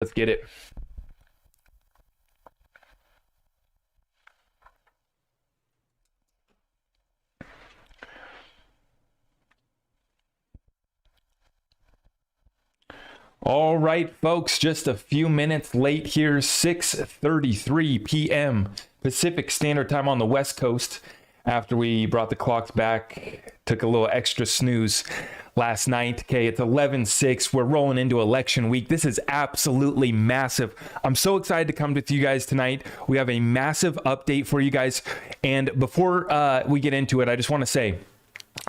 Let's get it. All right, folks, just a few minutes late here, 6:33 p.m. Pacific Standard Time on the West Coast. After we brought the clocks back, took a little extra snooze last night. Okay, it's 11/6. We're rolling into election week. This is absolutely massive. I'm so excited to come with you guys tonight. We have a massive update for you guys. And before we get into it, I just want to say,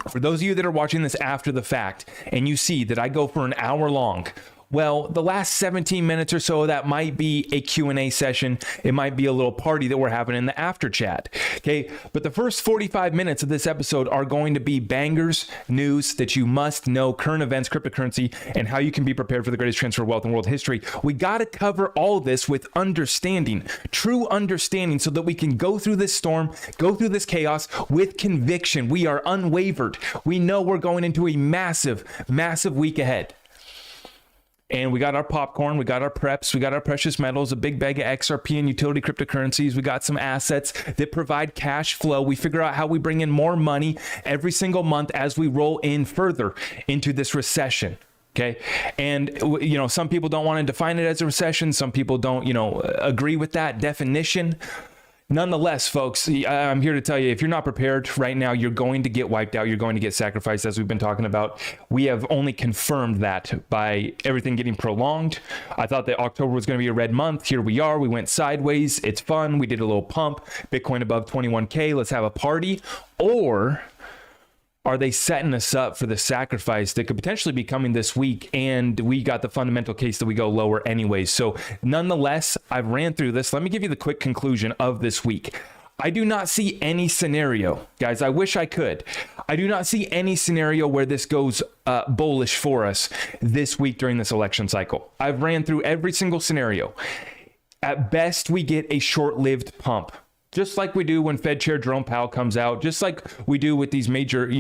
for those of you that are watching this after the fact, and you see that I go for an hour long, well, the last 17 minutes or so, that might be a Q&A session. It might be a little party that we're having in the after chat. Okay, but the first 45 minutes of this episode are going to be bangers, news that you must know, current events, cryptocurrency, and how you can be prepared for the greatest transfer of wealth in world history. We got to cover all this with understanding, true understanding, so that we can go through this storm, go through this chaos with conviction. We are unwavered. We know we're going into a massive, massive week ahead. And we got our popcorn, we got our preps, we got our precious metals, a big bag of XRP and utility cryptocurrencies. We got some assets that provide cash flow. We figure out how we bring in more money every single month as we roll in further into this recession. Okay. And, you know, some people don't want to define it as a recession. Some people don't, agree with that definition. Nonetheless, folks, I'm here to tell you, if you're not prepared right now, you're going to get wiped out. You're going to get sacrificed, as we've been talking about. We have only confirmed that by everything getting prolonged. I thought that October was going to be a red month. Here we are. We went sideways. It's fun. We did a little pump. Bitcoin above 21K. Let's have a party. Or are they setting us up for the sacrifice that could potentially be coming this week? And we got the fundamental case that we go lower anyways. So nonetheless, I've ran through this. Let me give you the quick conclusion of this week. I do not see any scenario, guys. I wish I could. I do not see any scenario where this goes bullish for us this week during this election cycle. I've ran through every single scenario. At best, we get a short-lived pump. Just like we do when Fed Chair Jerome Powell comes out, just like we do with these major,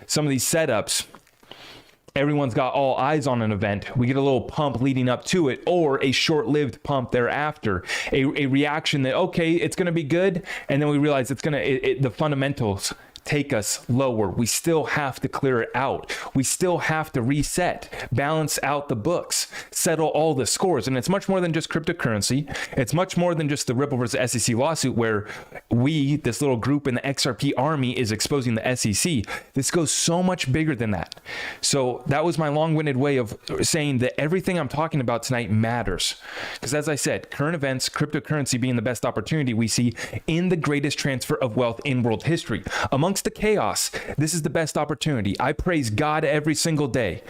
some of these setups, everyone's got all eyes on an event. We get a little pump leading up to it, or a short-lived pump thereafter, a reaction that, okay, it's going to be good. And then we realize the fundamentals take us lower. We still have to clear it out. We still have to reset, balance out the books, settle all the scores. And it's much more than just cryptocurrency. It's much more than just the Ripple versus SEC lawsuit where this little group in the XRP army is exposing the SEC. This goes so much bigger than that. So that was my long-winded way of saying that everything I'm talking about tonight matters. Because as I said, current events, cryptocurrency being the best opportunity we see in the greatest transfer of wealth in world history. Amongst the chaos, this is the best opportunity. I praise God every single day.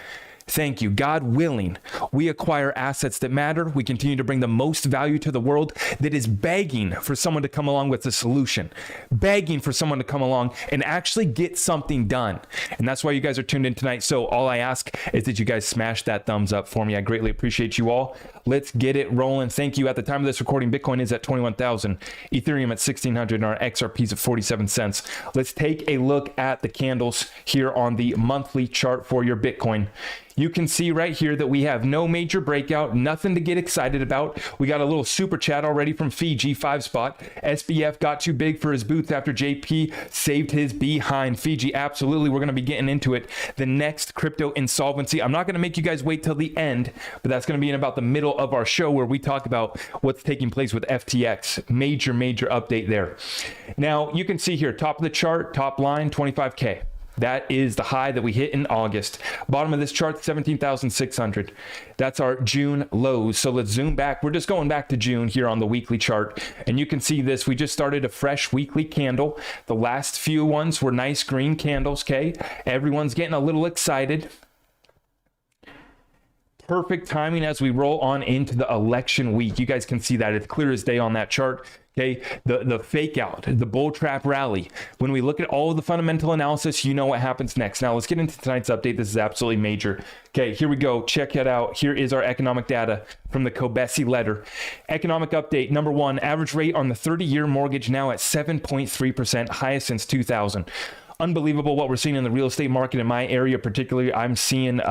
Thank you. God willing, we acquire assets that matter. We continue to bring the most value to the world that is begging for someone to come along with a solution, begging for someone to come along and actually get something done. And that's why you guys are tuned in tonight. So all I ask is that you guys smash that thumbs up for me. I greatly appreciate you all. Let's get it rolling. Thank you. At the time of this recording, Bitcoin is at 21,000, Ethereum at 1,600, and our XRPs at 47 cents. Let's take a look at the candles here on the monthly chart for your Bitcoin. You can see right here that we have no major breakout, nothing to get excited about. We got a little super chat already from Fiji, 5 spot. SBF got too big for his boots after JP saved his behind. Fiji, absolutely. We're going to be getting into it. The next crypto insolvency. I'm not going to make you guys wait till the end, but that's going to be in about the middle of our show where we talk about what's taking place with FTX. Major update there. Now, you can see here, top of the chart, top line, 25K. That is the high that we hit in August. Bottom of this chart, 17,600. That's our June lows. So let's zoom back. We're just going back to June here on the weekly chart. And you can see this. We just started a fresh weekly candle. The last few ones were nice green candles, okay? Everyone's getting a little excited. Perfect timing as we roll on into the election week. You guys can see that. It's clear as day on that chart. Okay, the fake out, the bull trap rally. When we look at all of the fundamental analysis, you know what happens next. Now let's get into tonight's update. This is absolutely major. Okay, here we go. Check it out. Here is our economic data from the Kobesi letter. Economic update. Number one, average rate on the 30-year mortgage now at 7.3%, highest since 2000. unbelievable what we're seeing in the real estate market in my area, particularly. I'm seeing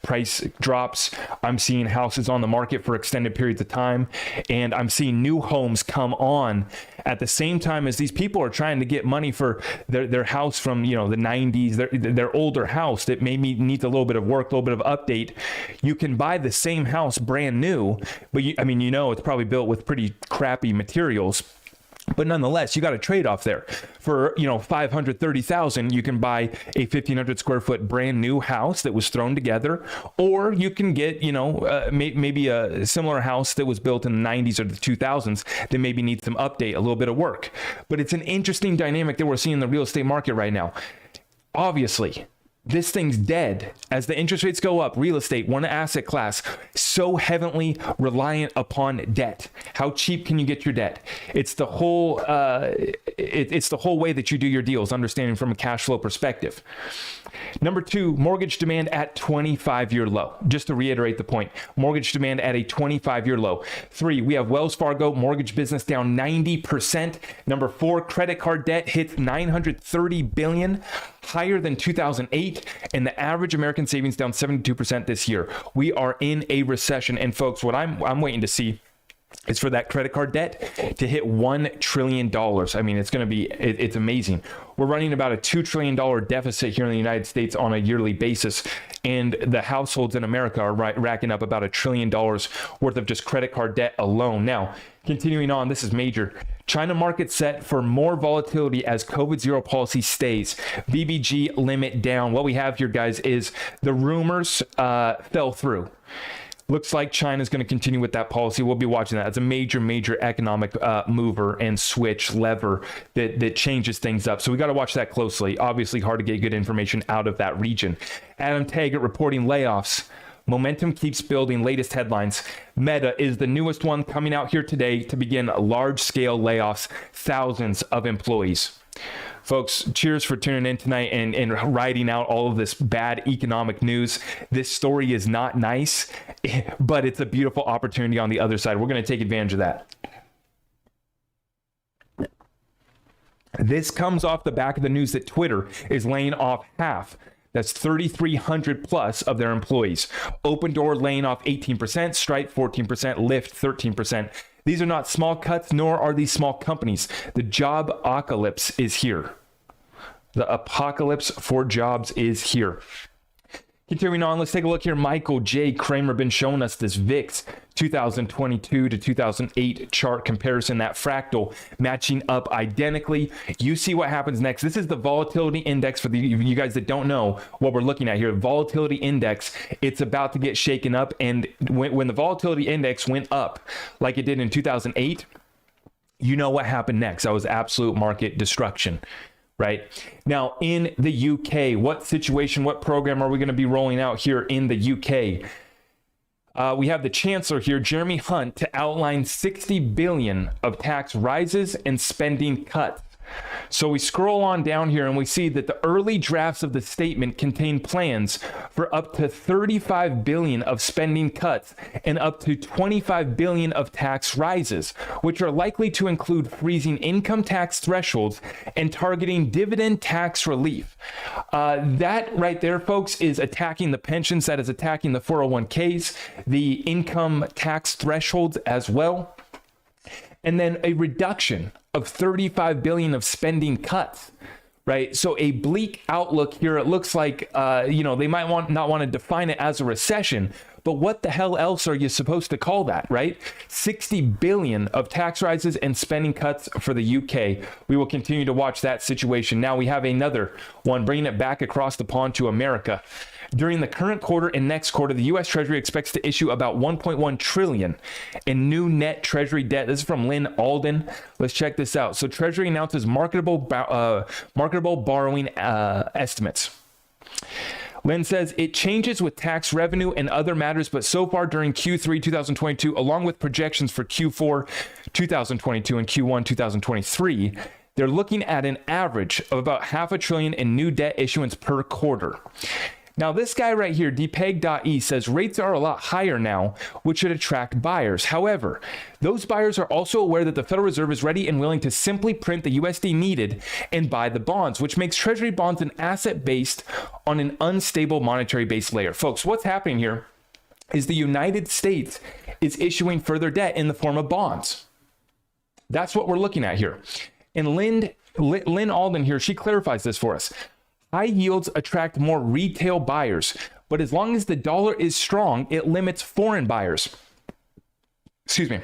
price drops. I'm seeing houses on the market for extended periods of time, and I'm seeing new homes come on at the same time as these people are trying to get money for their house from, the 90s, their older house that maybe needs a little bit of work, a little bit of update. You can buy the same house brand new, but it's probably built with pretty crappy materials. But nonetheless, you got a trade-off there. For, $530,000, you can buy a 1,500 square foot brand new house that was thrown together, or you can get, maybe a similar house that was built in the 90s or the 2000s that maybe needs some update, a little bit of work. But it's an interesting dynamic that we're seeing in the real estate market right now. Obviously, this thing's dead. As the interest rates go up, real estate, one asset class, so heavily reliant upon debt. How cheap can you get your debt? It's the whole it's the whole way that you do your deals, understanding from a cash flow perspective. Number 2, mortgage demand at 25-year low. Just to reiterate the point, mortgage demand at a 25-year low. 3, we have Wells Fargo mortgage business down 90%. Number 4, credit card debt hits $930 billion, higher than 2008, and the average American savings down 72% this year. We are in a recession, and folks, what I'm waiting to see is for that credit card debt to hit $1 trillion. I mean, it's going to be, it's amazing. We're running about a $2 trillion deficit here in the United States on a yearly basis. And the households in America are racking up about $1 trillion worth of just credit card debt alone. Now, continuing on, this is major. China market set for more volatility as COVID zero policy stays. BBG limit down. What we have here, guys, is the rumors fell through. Looks like China's going to continue with that policy. We'll be watching that. It's a major, major economic mover and switch lever that changes things up. So we got to watch that closely. Obviously, hard to get good information out of that region. Adam Taggart reporting layoffs. Momentum keeps building. Latest headlines. Meta is the newest one coming out here today to begin large-scale layoffs, thousands of employees. Folks, cheers for tuning in tonight and riding out all of this bad economic news. This story is not nice, but it's a beautiful opportunity on the other side. We're going to take advantage of that. This comes off the back of the news that Twitter is laying off half. That's 3,300 plus of their employees. Opendoor laying off 18%, Stripe 14%, Lyft 13%. These are not small cuts, nor are these small companies. The job apocalypse is here. The apocalypse for jobs is here. Continuing on, let's take a look here. Michael J. Kramer been showing us this VIX 2022 to 2008 chart comparison, that fractal matching up identically. You see what happens next. This is the volatility index for you guys that don't know what we're looking at here. Volatility index, it's about to get shaken up. And when the volatility index went up like it did in 2008, you know what happened next. That was absolute market destruction. Right now in the UK, what situation, what program are we going to be rolling out here in the UK? We have the Chancellor here, Jeremy Hunt, to outline 60 billion of tax rises and spending cuts. So we scroll on down here and we see that the early drafts of the statement contain plans for up to 35 billion of spending cuts and up to 25 billion of tax rises, which are likely to include freezing income tax thresholds and targeting dividend tax relief. That right there, folks, is attacking the pensions. That is attacking the 401ks, the income tax thresholds as well. And then a reduction of 35 billion of spending cuts, right? So a bleak outlook here. It looks like, they might not want to define it as a recession, but what the hell else are you supposed to call that, right? 60 billion of tax rises and spending cuts for the UK. We will continue to watch that situation. Now we have another one, bringing it back across the pond to America. During the current quarter and next quarter, the U.S. Treasury expects to issue about 1.1 trillion in new net Treasury debt. This is from Lynn Alden. Let's check this out. So Treasury announces marketable borrowing estimates. Lynn says it changes with tax revenue and other matters, but so far during Q3 2022, along with projections for Q4 2022 and Q1 2023, they're looking at an average of about $500 billion in new debt issuance per quarter. Now, this guy right here, dpeg.e, says rates are a lot higher now, which should attract buyers. However, those buyers are also aware that the Federal Reserve is ready and willing to simply print the USD needed and buy the bonds, which makes Treasury bonds an asset based on an unstable monetary base layer. Folks, what's happening here is the United States is issuing further debt in the form of bonds. That's what we're looking at here. And Lynn Alden here, she clarifies this for us. High yields attract more retail buyers, but as long as the dollar is strong, it limits foreign buyers. Excuse me.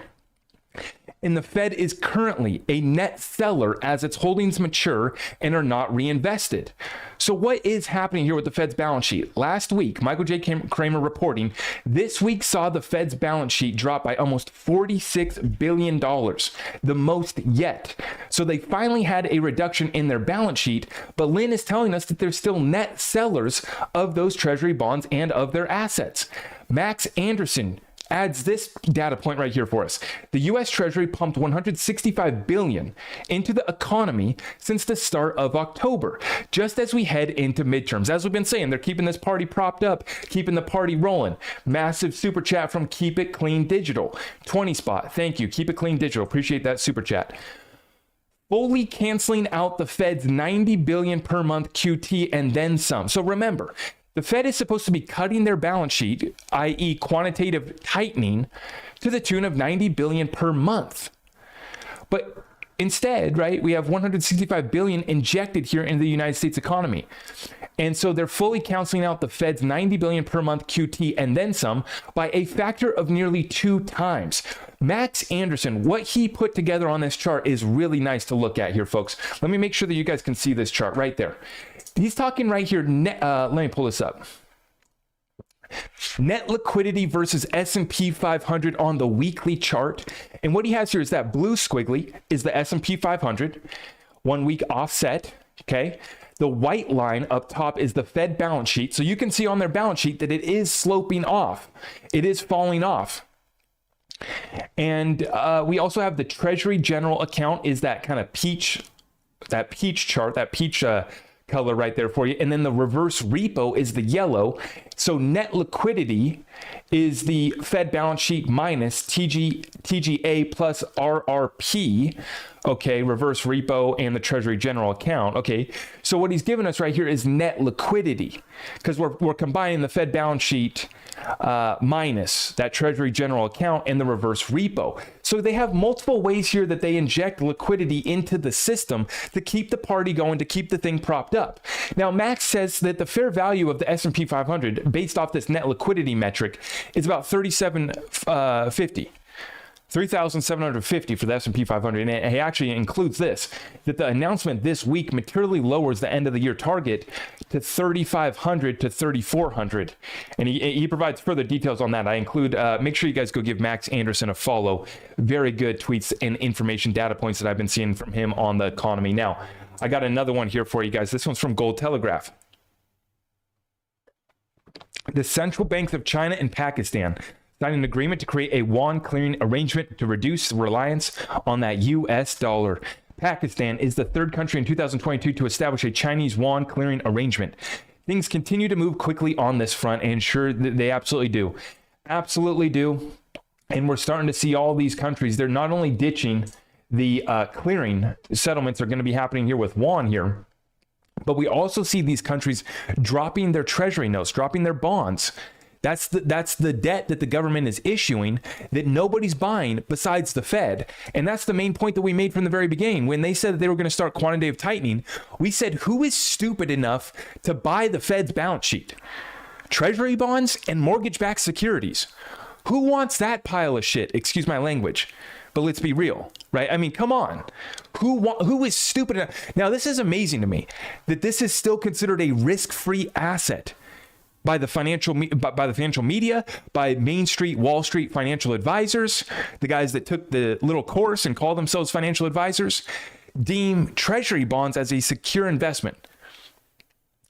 And the Fed is currently a net seller as its holdings mature and are not reinvested. So what is happening here with the Fed's balance sheet? Last week, Michael J. Kramer reporting, this week saw the Fed's balance sheet drop by almost $46 billion, the most yet. So they finally had a reduction in their balance sheet, but Lynn is telling us that they're still net sellers of those treasury bonds and of their assets. Max Anderson adds this data point right here for us. The US Treasury pumped $165 billion into the economy since the start of October, just as we head into midterms. As we've been saying, they're keeping this party propped up, keeping the party rolling. Massive super chat from Keep It Clean Digital. 20 spot. Thank you. Keep It Clean Digital. Appreciate that super chat. Fully canceling out the Fed's $90 billion per month QT and then some. So remember, the Fed is supposed to be cutting their balance sheet, i.e. quantitative tightening, to the tune of $90 billion per month. But instead, right, we have $165 billion injected here into the United States economy. And so they're fully canceling out the Fed's $90 billion per month QT and then some by a factor of nearly 2 times. Max Anderson, what he put together on this chart is really nice to look at here, folks. Let me make sure that you guys can see this chart right there. He's talking right here. Let me pull this up. Net liquidity versus S&P 500 on the weekly chart. And what he has here is that blue squiggly is the S&P 500, 1 week offset. Okay. The white line up top is the Fed balance sheet. So you can see on their balance sheet that it is sloping off. It is falling off. And we also have the Treasury General account is that kind of peach chart, that peach color right there for you. And then the reverse repo is the yellow. So net liquidity is the Fed balance sheet minus TGA plus RRP. Okay, reverse repo and the Treasury General account. Okay, so what he's given us right here is net liquidity because we're combining the Fed balance sheet minus that Treasury General account and the reverse repo. So they have multiple ways here that they inject liquidity into the system to keep the party going, to keep the thing propped up. Now, Max says that the fair value of the S&P 500 based off this net liquidity metric is about 3,750 for the S&P 500. And he actually includes this, that the announcement this week materially lowers the end of the year target to 3,500 to 3,400. And he provides further details on that. I include, make sure you guys go give Max Anderson a follow. Very good tweets and information data points that I've been seeing from him on the economy. Now, I got another one here for you guys. This one's from Gold Telegraph. The central banks of China and Pakistan signed an agreement to create a yuan clearing arrangement to reduce reliance on that US dollar. Pakistan is the third country in 2022 to establish a Chinese yuan clearing arrangement. Things continue to move quickly on this front, and sure, they absolutely do. Absolutely do. And we're starting to see all these countries, they're not only ditching the clearing settlements are going to be happening here with yuan here, but we also see these countries dropping their treasury notes, dropping their bonds. That's the debt that the government is issuing that nobody's buying besides the Fed. And that's the main point that we made from the very beginning. When they said that they were going to start quantitative tightening, we said, who is stupid enough to buy the Fed's balance sheet? Treasury bonds and mortgage-backed securities. Who wants that pile of shit? Excuse my language. But let's be real, right? I mean, come on. Who is stupid enough? Now, this is amazing to me that this is still considered a risk-free asset by the financial media, by Main Street, Wall Street financial advisors, the guys that took the little course and call themselves financial advisors, deem treasury bonds as a secure investment.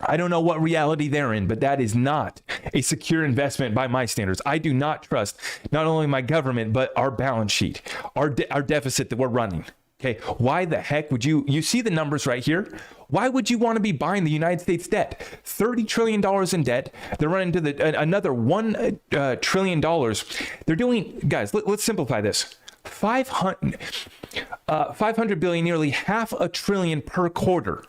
I don't know what reality they're in, but that is not a secure investment by my standards. I do not trust not only my government, but our balance sheet, our deficit that we're running. Okay, why the heck would you see the numbers right here? Why would you want to be buying the United States debt? $30 trillion in debt. They're running to another $1 trillion. They're doing, guys, let's simplify this. 500 billion, nearly half a trillion per quarter.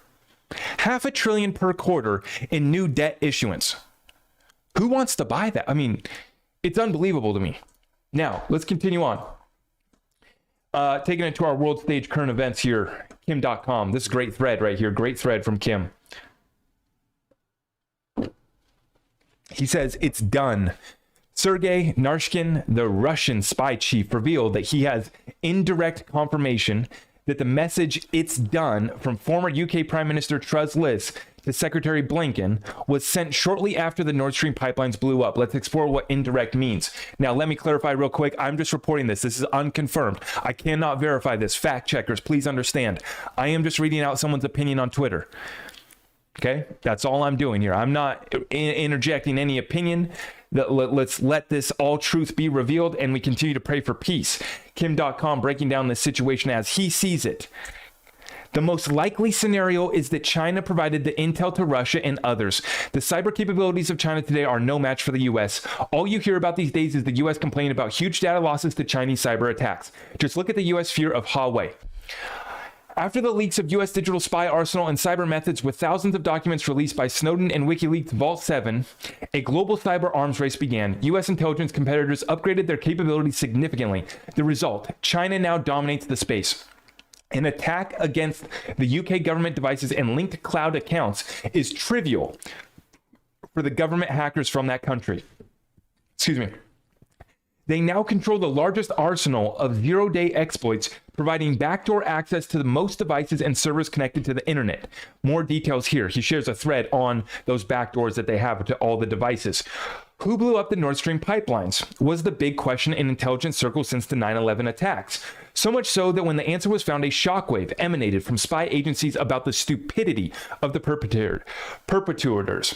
Half a trillion per quarter in new debt issuance. Who wants to buy that? I mean, it's unbelievable to me. Now, let's continue on. Taking it to our world stage current events here, Kim.com. This is a great thread right here. Great thread from Kim. He says, it's done. Sergei Narishkin, the Russian spy chief, revealed that he has indirect confirmation that the message "it's done" from former UK Prime Minister Truss Liz to Secretary Blinken was sent shortly after the Nord Stream pipelines blew up. Let's explore what indirect means. Now, let me clarify real quick. I'm just reporting this. This is unconfirmed. I cannot verify this. Fact checkers, please understand. I am just reading out someone's opinion on Twitter. Okay, that's all I'm doing here. I'm not interjecting any opinion. Let's let this all truth be revealed, and we continue to pray for peace. Kim.com breaking down this situation as he sees it. The most likely scenario is that China provided the intel to Russia and others. The cyber capabilities of China today are no match for the U.S. All you hear about these days is the U.S. complaining about huge data losses to Chinese cyber attacks. Just look at the U.S. fear of Huawei. After the leaks of U.S. digital spy arsenal and cyber methods with thousands of documents released by Snowden and WikiLeaks Vault 7, a global cyber arms race began. U.S. intelligence competitors upgraded their capabilities significantly. The result, China now dominates the space. An attack against the UK government devices and linked cloud accounts is trivial for the government hackers from that country. Excuse me. They now control the largest arsenal of zero-day exploits, providing backdoor access to the most devices and servers connected to the internet. More details here. He shares a thread on those backdoors that they have to all the devices. Who blew up the Nord Stream pipelines was the big question in intelligence circles since the 9/11 attacks. So much so that when the answer was found, a shockwave emanated from spy agencies about the stupidity of the perpetrators.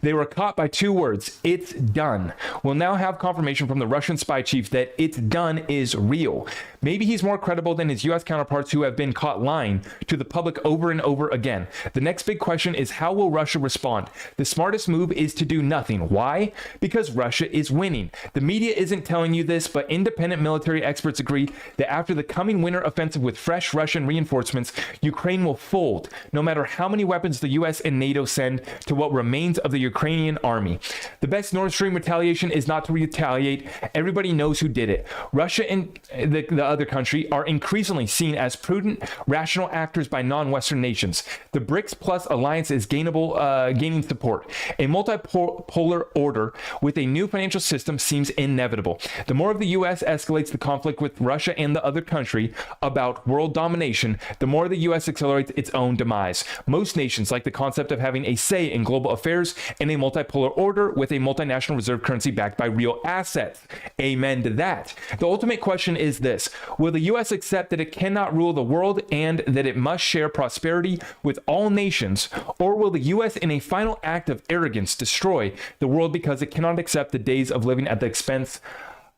They were caught by two words: it's done. We'll now have confirmation from the Russian spy chief that it's done is real. Maybe he's more credible than his US counterparts who have been caught lying to the public over and over again. The next big question is, how will Russia respond? The smartest move is to do nothing. Why? Because Russia is winning. The media isn't telling you this, but independent military experts agree that after the coming winter offensive with fresh Russian reinforcements, Ukraine will fold, no matter how many weapons the US and NATO send to what remains of the Ukrainian army. The best Nord Stream retaliation is not to retaliate. Everybody knows who did it. Russia and the other country are increasingly seen as prudent, rational actors by non-Western nations. The BRICS Plus alliance is gaining support. A multipolar order with a new financial system seems inevitable. The more of the U.S. escalates the conflict with Russia and the other country about world domination, the more the U.S. accelerates its own demise. Most nations like the concept of having a say in global affairs and a multipolar order with a multinational reserve currency backed by real assets. Amen to that. The ultimate question is this: will the U.S. accept that it cannot rule the world and that it must share prosperity with all nations, or will the U.S. in a final act of arrogance destroy the world because it cannot accept the days of living at the expense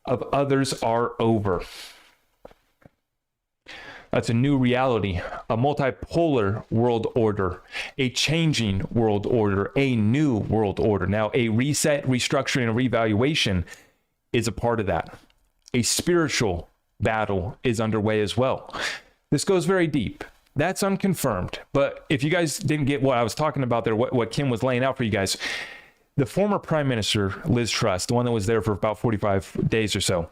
of others are over? That's a new reality, a multipolar world order, a changing world order, a new world order. Now, a reset, restructuring, and revaluation is a part of that. A spiritual battle is underway as well. This goes very deep. That's unconfirmed. But if you guys didn't get what I was talking about there, what Kim was laying out for you guys, the former Prime Minister, Liz Truss, the one that was there for about 45 days or so,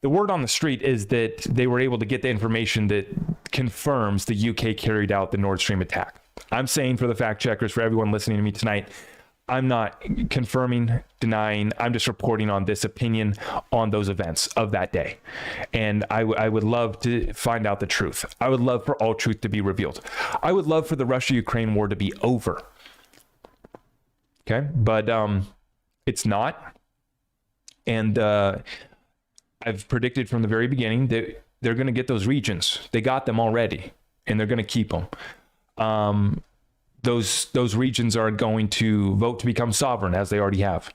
the word on the street is that they were able to get the information that confirms the UK carried out the Nord Stream attack. I'm saying, for the fact checkers, for everyone listening to me tonight, I'm not confirming, denying. I'm just reporting on this opinion on those events of that day. And I would love to find out the truth. I would love for all truth to be revealed. I would love for the Russia-Ukraine war to be over. Okay, but it's not. And I've predicted from the very beginning that they're going to get those regions. They got them already, and they're going to keep them. Those regions are going to vote to become sovereign, as they already have.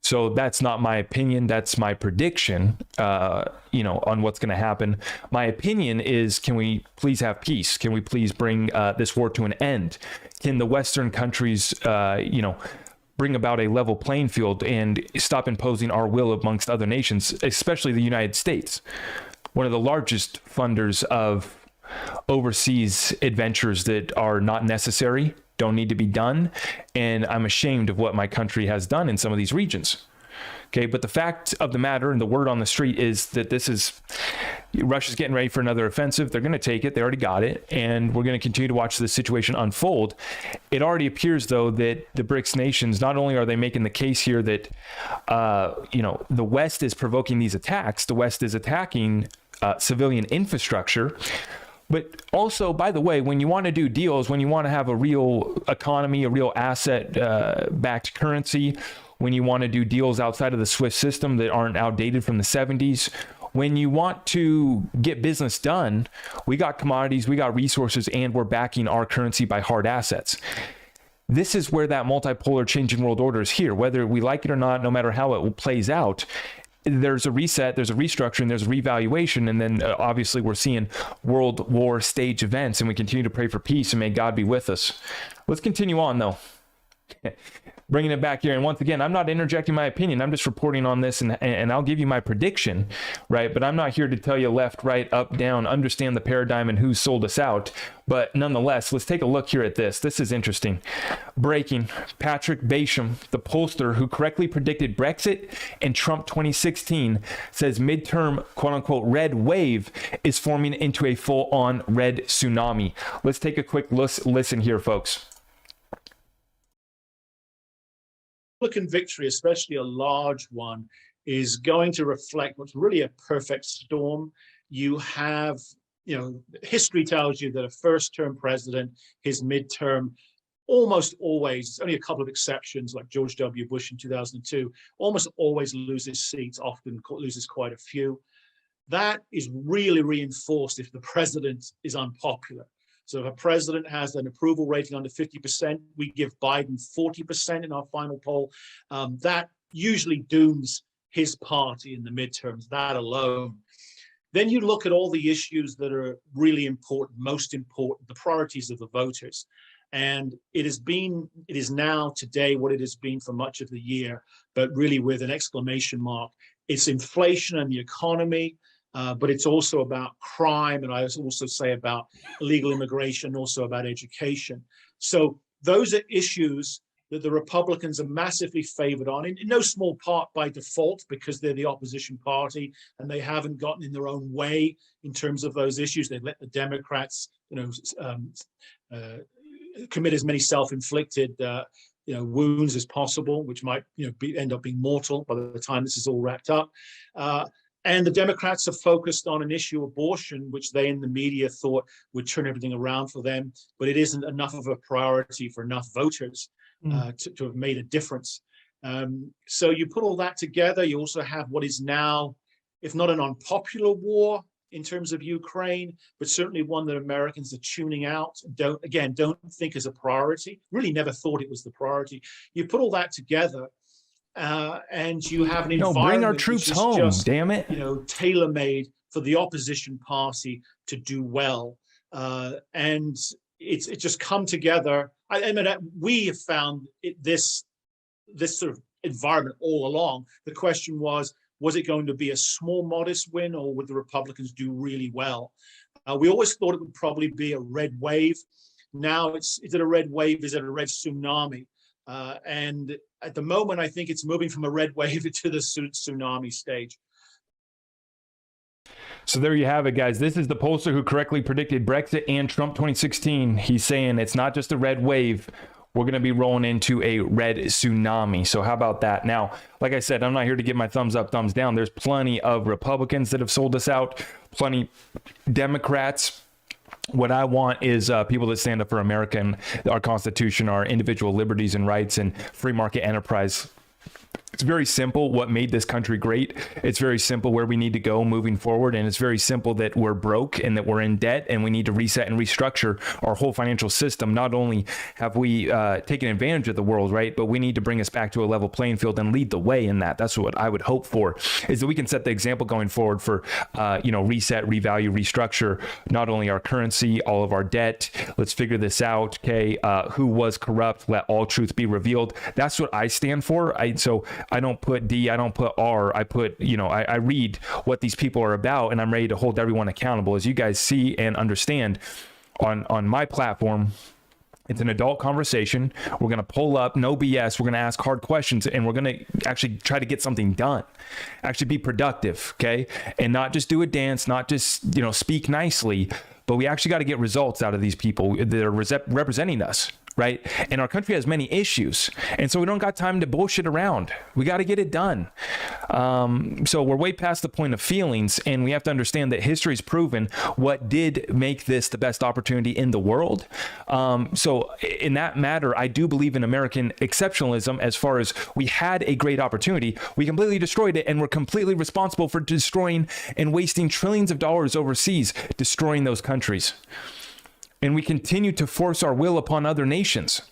So that's not my opinion. That's my prediction, on what's going to happen. My opinion is, can we please have peace? Can we please bring this war to an end? Can the Western countries, bring about a level playing field and stop imposing our will amongst other nations, especially the United States, one of the largest funders of overseas adventures that are not necessary, don't need to be done. And I'm ashamed of what my country has done in some of these regions. Okay, but the fact of the matter and the word on the street is that Russia's getting ready for another offensive. They're going to take it. They already got it. And we're going to continue to watch this situation unfold. It already appears, though, that the BRICS nations, not only are they making the case here that, the West is provoking these attacks, the West is attacking civilian infrastructure. But also, by the way, when you want to do deals, when you want to have a real economy, a real asset-backed currency, when you want to do deals outside of the SWIFT system that aren't outdated from the 70s, when you want to get business done, we got commodities, we got resources, and we're backing our currency by hard assets. This is where that multipolar changing world order is here. Whether we like it or not, no matter how it plays out, there's a reset, there's a restructuring, there's a revaluation, and then obviously we're seeing world war stage events, and we continue to pray for peace, and may God be with us. Let's continue on, though. Bringing it back here, and once again, I'm not interjecting my opinion. I'm just reporting on this, and I'll give you my prediction, right? But I'm not here to tell you left, right, up, down, understand the paradigm and who sold us out. But nonetheless, let's take a look here at this. This is interesting. Breaking. Patrick Basham, the pollster who correctly predicted Brexit and Trump 2016, says midterm quote-unquote red wave is forming into a full-on red tsunami. Let's take a quick listen here, folks. Republican victory, especially a large one, is going to reflect what's really a perfect storm. You have, history tells you that a first-term president, his midterm, almost always, only a couple of exceptions like George W. Bush in 2002, almost always loses seats, often loses quite a few. That is really reinforced if the president is unpopular. So if a president has an approval rating under 50%, we give Biden 40% in our final poll. That usually dooms his party in the midterms, that alone. Then you look at all the issues that are really important, most important, the priorities of the voters. And it is now today what it has been for much of the year, but really with an exclamation mark. It's inflation and the economy. But it's also about crime, and I also say about illegal immigration, also about education. So those are issues that the Republicans are massively favored on, in no small part by default, because they're the opposition party and they haven't gotten in their own way in terms of those issues. They've let the Democrats, commit as many self-inflicted wounds as possible, which might end up being mortal by the time this is all wrapped up. And the Democrats are focused on an issue, abortion, which they in the media thought would turn everything around for them, but it isn't enough of a priority for enough voters to have made a difference. So you put all that together, you also have what is now, if not an unpopular war in terms of Ukraine, but certainly one that Americans are tuning out, don't think is a priority, really never thought it was the priority. You put all that together, and you have an environment bring our troops home, just, damn it. Tailor-made for the opposition party to do well. And it's just come together. I mean, we have found this sort of environment all along. The question was it going to be a small, modest win, or would the Republicans do really well? We always thought it would probably be a red wave. Now is it a red wave? Is it a red tsunami? And at the moment, I think it's moving from a red wave to the tsunami stage. So there you have it, guys. This is the pollster who correctly predicted Brexit and Trump 2016. He's saying it's not just a red wave. We're going to be rolling into a red tsunami. So how about that? Now, like I said, I'm not here to give my thumbs up, thumbs down. There's plenty of Republicans that have sold us out, plenty Democrats. What I want is people that stand up for America and our Constitution, our individual liberties and rights, and free market enterprise. It's very simple what made this country great. It's very simple where we need to go moving forward. And it's very simple that we're broke and that we're in debt and we need to reset and restructure our whole financial system. Not only have we taken advantage of the world, right, but we need to bring us back to a level playing field and lead the way in that. That's what I would hope for, is that we can set the example going forward for, reset, revalue, restructure, not only our currency, all of our debt. Let's figure this out. Okay. Who was corrupt? Let all truth be revealed. That's what I stand for. So I don't put D, I don't put R, I put, I read what these people are about, and I'm ready to hold everyone accountable. As you guys see and understand on my platform, it's an adult conversation. We're going to pull up, no BS. We're going to ask hard questions, and we're going to actually try to get something done, actually be productive. Okay. And not just do a dance, not just, speak nicely, but we actually got to get results out of these people that are representing us. Right. And our country has many issues. And so we don't got time to bullshit around. We got to get it done. So we're way past the point of feelings. And we have to understand that history's proven what did make this the best opportunity in the world. So in that matter, I do believe in American exceptionalism as far as we had a great opportunity. We completely destroyed it, and we're completely responsible for destroying and wasting trillions of dollars overseas, destroying those countries. And we continue to force our will upon other nations.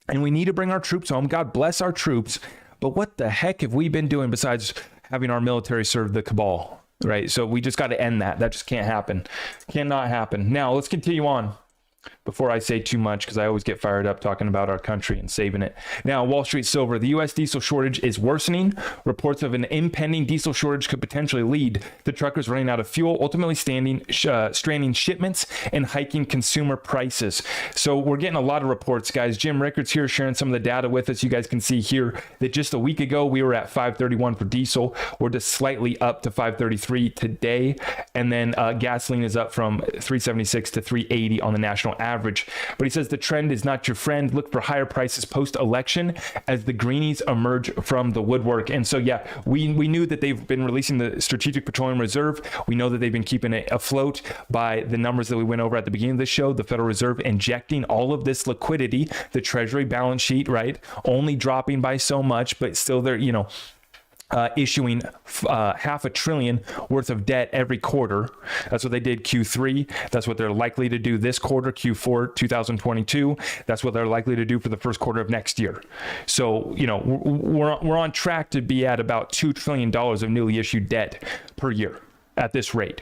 And we need to bring our troops home. God bless our troops. But what the heck have we been doing besides having our military serve the cabal, right? So we just got to end that. That just can't happen. Cannot happen. Now, let's continue on before I say too much, because I always get fired up talking about our country and saving it. Now, Wall Street Silver, the U.S. diesel shortage is worsening. Reports of an impending diesel shortage could potentially lead to truckers running out of fuel, ultimately stranding shipments and hiking consumer prices. So we're getting a lot of reports, guys. Jim Rickards here sharing some of the data with us. You guys can see here that just a week ago, we were at $5.31 for diesel. We're just slightly up to $5.33 today. And then gasoline is up from $3.76 to $3.80 on the national average. But he says the trend is not your friend. Look for higher prices post-election as the greenies emerge from the woodwork. And so, yeah, we knew that they've been releasing the Strategic Petroleum Reserve. We know that they've been keeping it afloat by the numbers that we went over at the beginning of the show. The Federal Reserve injecting all of this liquidity, the Treasury balance sheet, right? Only dropping by so much, but still they're, issuing $500 billion worth of debt every quarter. That's what they did Q3. That's what they're likely to do this quarter, Q4 2022. That's what they're likely to do for the first quarter of next year. So, we're on track to be at about $2 trillion of newly issued debt per year at this rate.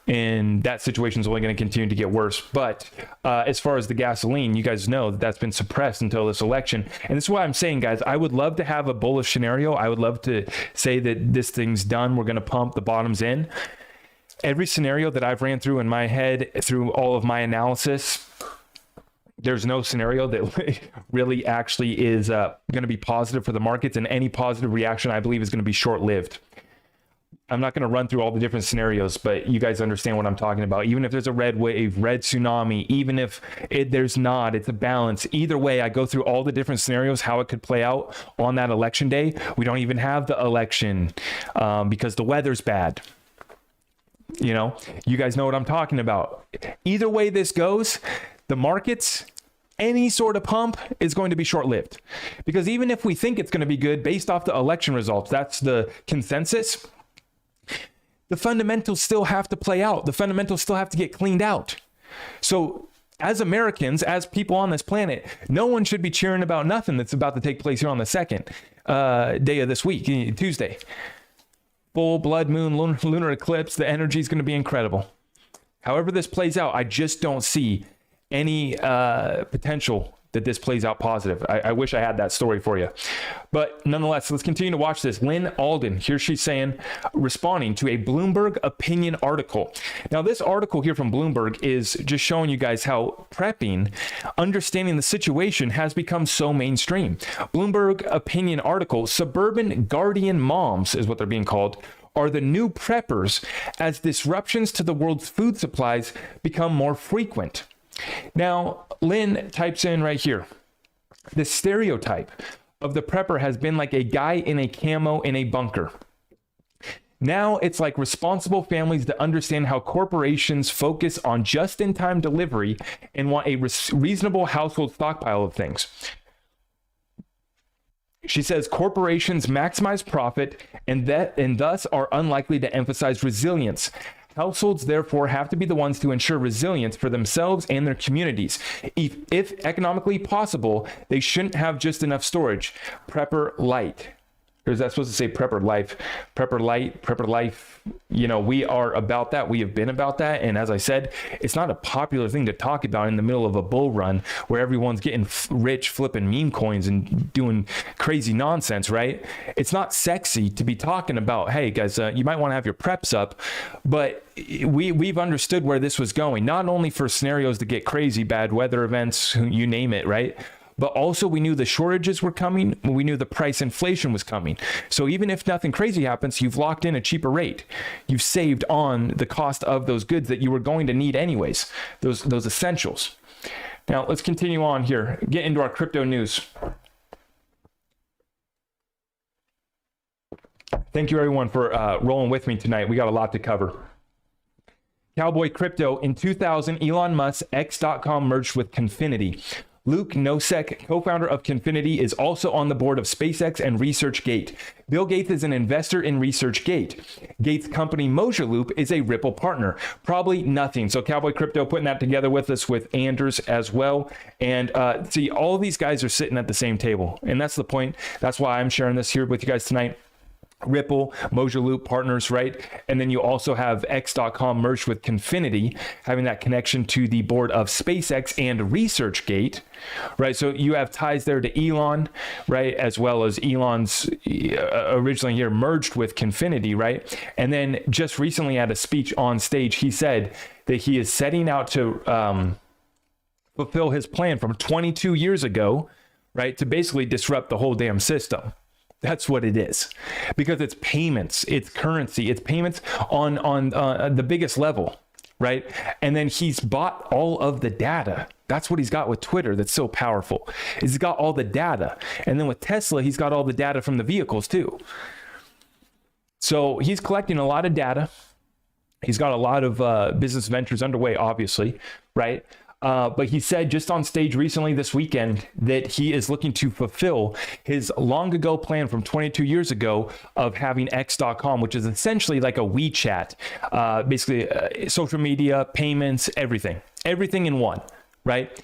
And that situation is only going to continue to get worse. But as far as the gasoline, you guys know that that's been suppressed until this election. And this is why I'm saying, guys, I would love to have a bullish scenario. I would love to say that this thing's done. We're going to pump the bottoms in. Every scenario that I've ran through in my head, through all of my analysis, there's no scenario that really actually is going to be positive for the markets. And any positive reaction, I believe, is going to be short-lived. I'm not going to run through all the different scenarios, but you guys understand what I'm talking about. Even if there's a red wave, red tsunami, even if there's not, it's a balance. Either way, I go through all the different scenarios, how it could play out on that election day. We don't even have the election because the weather's bad. You guys know what I'm talking about. Either way this goes, the markets, any sort of pump is going to be short-lived. Because even if we think it's going to be good based off the election results, that's the consensus, the fundamentals still have to play out. The fundamentals still have to get cleaned out. So as Americans, as people on this planet, no one should be cheering about nothing that's about to take place here on the second day of this week, Tuesday. Full blood moon, lunar eclipse. The energy is going to be incredible. However this plays out, I just don't see any potential that this plays out positive. I wish I had that story for you. But nonetheless, let's continue to watch this. Lynn Alden, here she's saying, responding to a Bloomberg opinion article. Now, this article here from Bloomberg is just showing you guys how prepping, understanding the situation has become so mainstream. Bloomberg opinion article, suburban guardian moms is what they're being called, are the new preppers as disruptions to the world's food supplies become more frequent. Now, Lynn types in right here, the stereotype of the prepper has been like a guy in a camo in a bunker. Now it's like responsible families that understand how corporations focus on just-in-time delivery and want a reasonable household stockpile of things. She says corporations maximize profit and thus are unlikely to emphasize resilience. Households, therefore, have to be the ones to ensure resilience for themselves and their communities. If economically possible, they shouldn't have just enough storage. Prepper light. Or is that supposed to say prepper life? Prepper light, prepper life. You know, we are about that. We have been about that. And as I said, it's not a popular thing to talk about in the middle of a bull run where everyone's getting rich, flipping meme coins and doing crazy nonsense, right? It's not sexy to be talking about, hey guys, you might want to have your preps up, but we've understood where this was going, not only for scenarios to get crazy, bad weather events, you name it, right? But also we knew the shortages were coming. We knew the price inflation was coming. So even if nothing crazy happens, you've locked in a cheaper rate. You've saved on the cost of those goods that you were going to need anyways, those essentials. Now let's continue on here, get into our crypto news. Thank you everyone for rolling with me tonight. We got a lot to cover. Cowboy Crypto. In 2000, Elon Musk's X.com merged with Confinity. Luke Nosek, co-founder of Confinity, is also on the board of SpaceX and ResearchGate. Bill Gates is an investor in ResearchGate. Gates' company Mojaloop is a Ripple partner. Probably nothing. So Cowboy Crypto putting that together with us with Anders as well. And see, all of these guys are sitting at the same table. And that's the point. That's why I'm sharing this here with you guys tonight. Ripple, Mojaloop partners, right? And then you also have X.com merged with Confinity, having that connection to the board of SpaceX and ResearchGate, right? So you have ties there to Elon, right? As well as Elon's originally here merged with Confinity, right? And then just recently at a speech on stage, he said that he is setting out to fulfill his plan from 22 years ago, right? To basically disrupt the whole damn system. That's what it is, because it's payments, it's currency, it's payments on the biggest level, right? And then he's bought all of the data. That's what he's got with Twitter that's so powerful. He's got all the data. And then with Tesla, he's got all the data from the vehicles too. So he's collecting a lot of data. He's got a lot of business ventures underway, obviously, right? But he said just on stage recently this weekend that he is looking to fulfill his long ago plan from 22 years ago of having X.com, which is essentially like a WeChat, basically social media, payments, everything in one, right?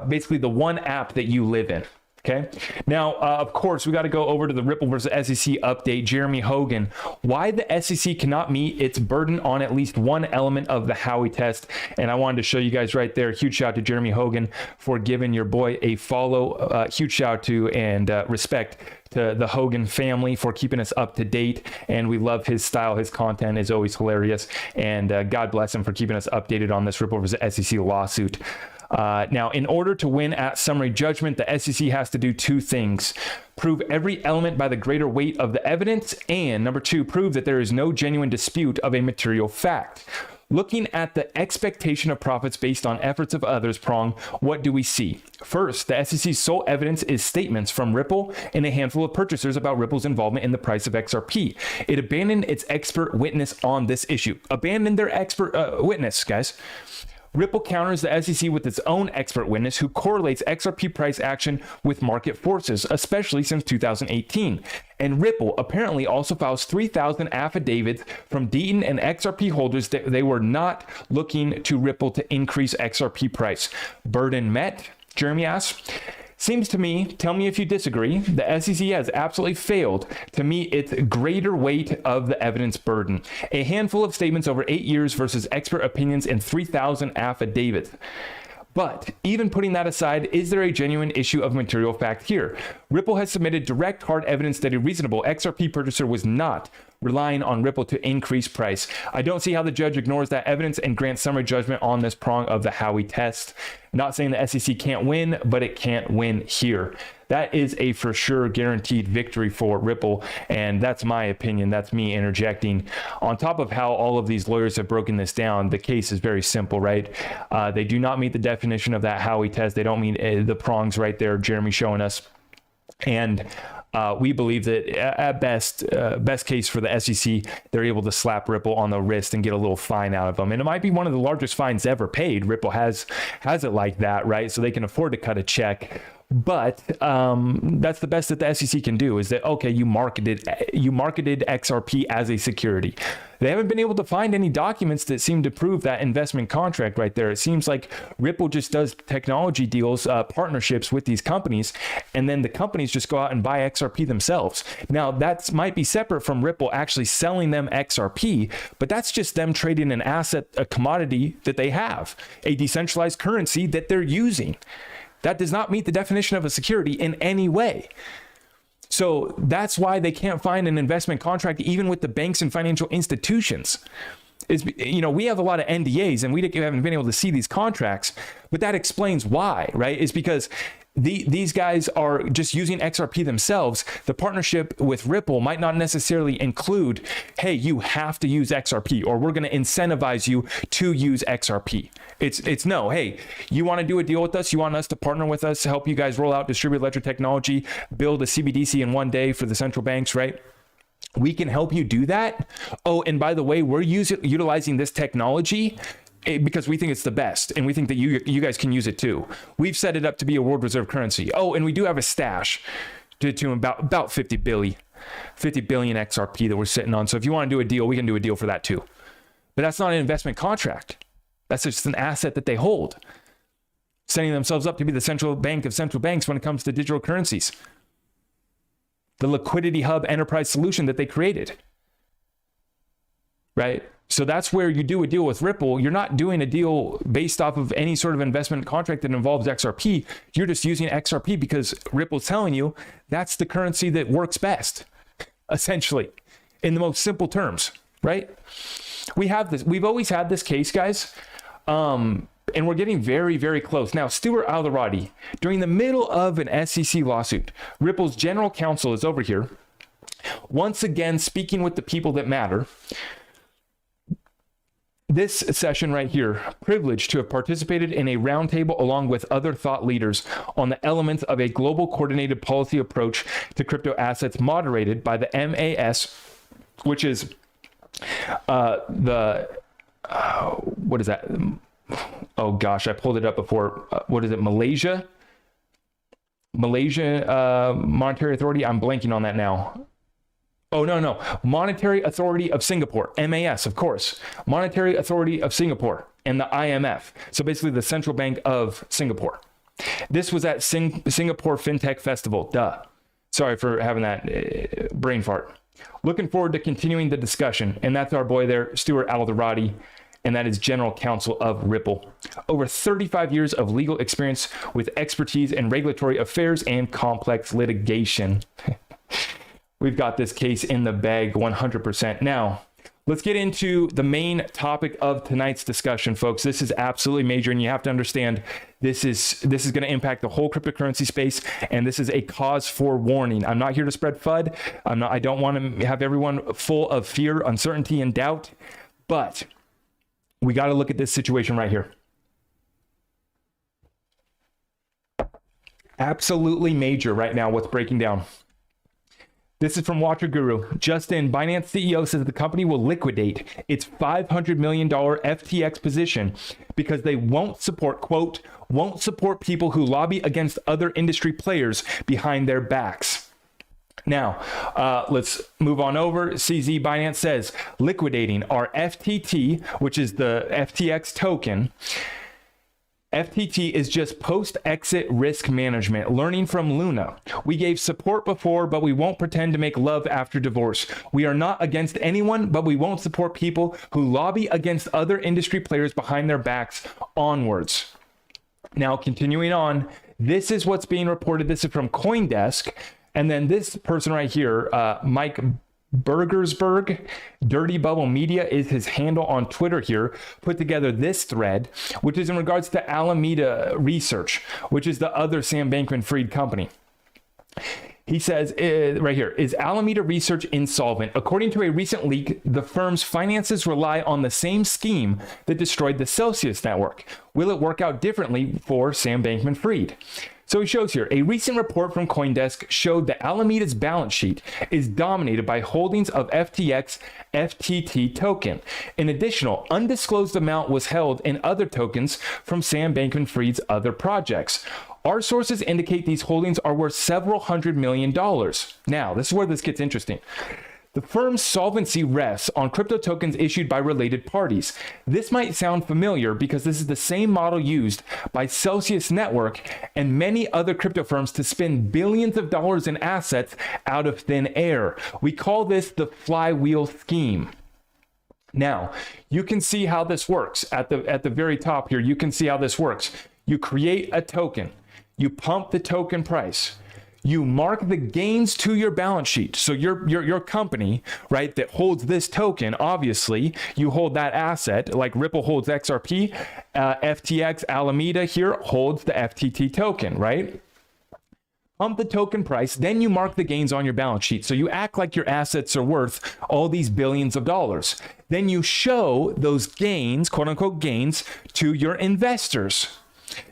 Basically the one app that you live in. Okay. Now, of course, we got to go over to the Ripple versus SEC update. Jeremy Hogan, why the SEC cannot meet its burden on at least one element of the Howey test. And I wanted to show you guys right there. Huge shout out to Jeremy Hogan for giving your boy a follow. Huge shout out to and respect to the Hogan family for keeping us up to date. And we love his style. His content is always hilarious. And God bless him for keeping us updated on this Ripple versus SEC lawsuit. Now, in order to win at summary judgment, the SEC has to do two things: prove every element by the greater weight of the evidence, and number two, prove that there is no genuine dispute of a material fact. Looking at the expectation of profits based on efforts of others prong, what do we see? First, the SEC's sole evidence is statements from Ripple and a handful of purchasers about Ripple's involvement in the price of XRP. It abandoned its expert witness on this issue. Abandoned their expert witness, guys. Ripple counters the SEC with its own expert witness who correlates XRP price action with market forces, especially since 2018. And Ripple apparently also files 3,000 affidavits from Deaton and XRP holders that they were not looking to Ripple to increase XRP price. Burden met? Jeremy asks. Seems to me, tell me if you disagree, the SEC has absolutely failed to meet its greater weight of the evidence burden. A handful of statements over 8 years versus expert opinions and 3,000 affidavits. But even putting that aside, is there a genuine issue of material fact here? Ripple has submitted direct hard evidence that a reasonable XRP purchaser was not relying on Ripple to increase price. I don't see how the judge ignores that evidence and grants summary judgment on this prong of the Howey test. Not saying the SEC can't win, but it can't win here. That is a for sure guaranteed victory for Ripple, and that's my opinion. That's me interjecting. On top of how all of these lawyers have broken this down, the case is very simple, right? They do not meet the definition of that Howey test. They don't meet the prongs right there, Jeremy showing us. And we believe that at best case for the SEC, they're able to slap Ripple on the wrist and get a little fine out of them. And it might be one of the largest fines ever paid. Ripple has it like that, right? So they can afford to cut a check. But that's the best that the SEC can do, is that, okay, you marketed XRP as a security. They haven't been able to find any documents that seem to prove that investment contract right there. It seems like Ripple just does technology deals, partnerships with these companies, and then the companies just go out and buy XRP themselves. Now, that might be separate from Ripple actually selling them XRP, but that's just them trading an asset, a commodity that they have, a decentralized currency that they're using. That does not meet the definition of a security in any way. So that's why they can't find an investment contract even with the banks and financial institutions. We have a lot of NDAs and we haven't been able to see these contracts, but that explains why, right? It's because these guys are just using XRP themselves. The partnership with Ripple might not necessarily include, hey, you have to use XRP, or we're going to incentivize you to use XRP. It's no, hey, you want to do a deal with us? You want us to partner with us to help you guys roll out distributed ledger technology, build a CBDC in one day for the central banks, right? We can help you do that. Oh, and by the way, we're utilizing this technology because we think it's the best, and we think that you guys can use it too. We've set it up to be a world reserve currency. Oh, and we do have a stash to about 50 billion XRP that we're sitting on. So if you want to do a deal, we can do a deal for that too. But that's not an investment contract. That's just an asset that they hold, setting themselves up to be the central bank of central banks when it comes to digital currencies. The liquidity hub enterprise solution that they created, right? So that's where you do a deal with Ripple. You're not doing a deal based off of any sort of investment contract that involves XRP. You're just using XRP because Ripple's telling you that's the currency that works best, essentially, in the most simple terms, right? We have this. We've always had this case, guys, and we're getting very, very close. Now, Stuart Alderati, during the middle of an SEC lawsuit, Ripple's general counsel is over here, once again speaking with the people that matter. This session right here, privileged to have participated in a roundtable along with other thought leaders on the elements of a global coordinated policy approach to crypto assets moderated by the MAS, which is what is that? Oh gosh, I pulled it up before. What is it? Malaysia Monetary Authority. I'm blanking on that now. Oh, no. Monetary Authority of Singapore, MAS, of course. Monetary Authority of Singapore and the IMF. So basically the Central Bank of Singapore. This was at Singapore FinTech Festival. Duh. Sorry for having that brain fart. Looking forward to continuing the discussion. And that's our boy there, Stuart Alderati, and that is General Counsel of Ripple. Over 35 years of legal experience with expertise in regulatory affairs and complex litigation. We've got this case in the bag 100%. Now, let's get into the main topic of tonight's discussion, folks. This is absolutely major, and you have to understand this is going to impact the whole cryptocurrency space, and this is a cause for warning. I'm not here to spread FUD. I don't want to have everyone full of fear, uncertainty, and doubt, but we got to look at this situation right here. Absolutely major right now, what's breaking down. This is from Watcher Guru. Just in, Binance CEO says the company will liquidate its $500 million FTX position because they won't support, quote, won't support people who lobby against other industry players behind their backs. Now, let's move on over. CZ Binance says liquidating our FTT, which is the FTX token. FTT is just post-exit risk management, learning from Luna. We gave support before, but we won't pretend to make love after divorce. We are not against anyone, but we won't support people who lobby against other industry players behind their backs onwards. Now, continuing on, this is what's being reported. This is from CoinDesk. And then this person right here, Mike Burgersberg, Dirty Bubble Media is his handle on Twitter here, put together this thread, which is in regards to Alameda Research, which is the other Sam Bankman-Fried company. He says right here, is Alameda Research insolvent? According to a recent leak, the firm's finances rely on the same scheme that destroyed the Celsius network. Will it work out differently for Sam Bankman-Fried? So he shows here, a recent report from CoinDesk showed that Alameda's balance sheet is dominated by holdings of FTX FTT token. An additional undisclosed amount was held in other tokens from Sam Bankman-Fried's other projects. Our sources indicate these holdings are worth several $100 million. Now, this is where this gets interesting. The firm's solvency rests on crypto tokens issued by related parties. This might sound familiar because this is the same model used by Celsius Network and many other crypto firms to spin billions of dollars in assets out of thin air. We call this the flywheel scheme. Now, you can see how this works. At the very top here, you can see how this works. You create a token. You pump the token price. You mark the gains to your balance sheet. So your company, right, that holds this token, obviously, you hold that asset, like Ripple holds XRP, FTX Alameda here holds the FTT token, right? Pump the token price, then you mark the gains on your balance sheet. So you act like your assets are worth all these billions of dollars. Then you show those gains, quote unquote gains, to your investors.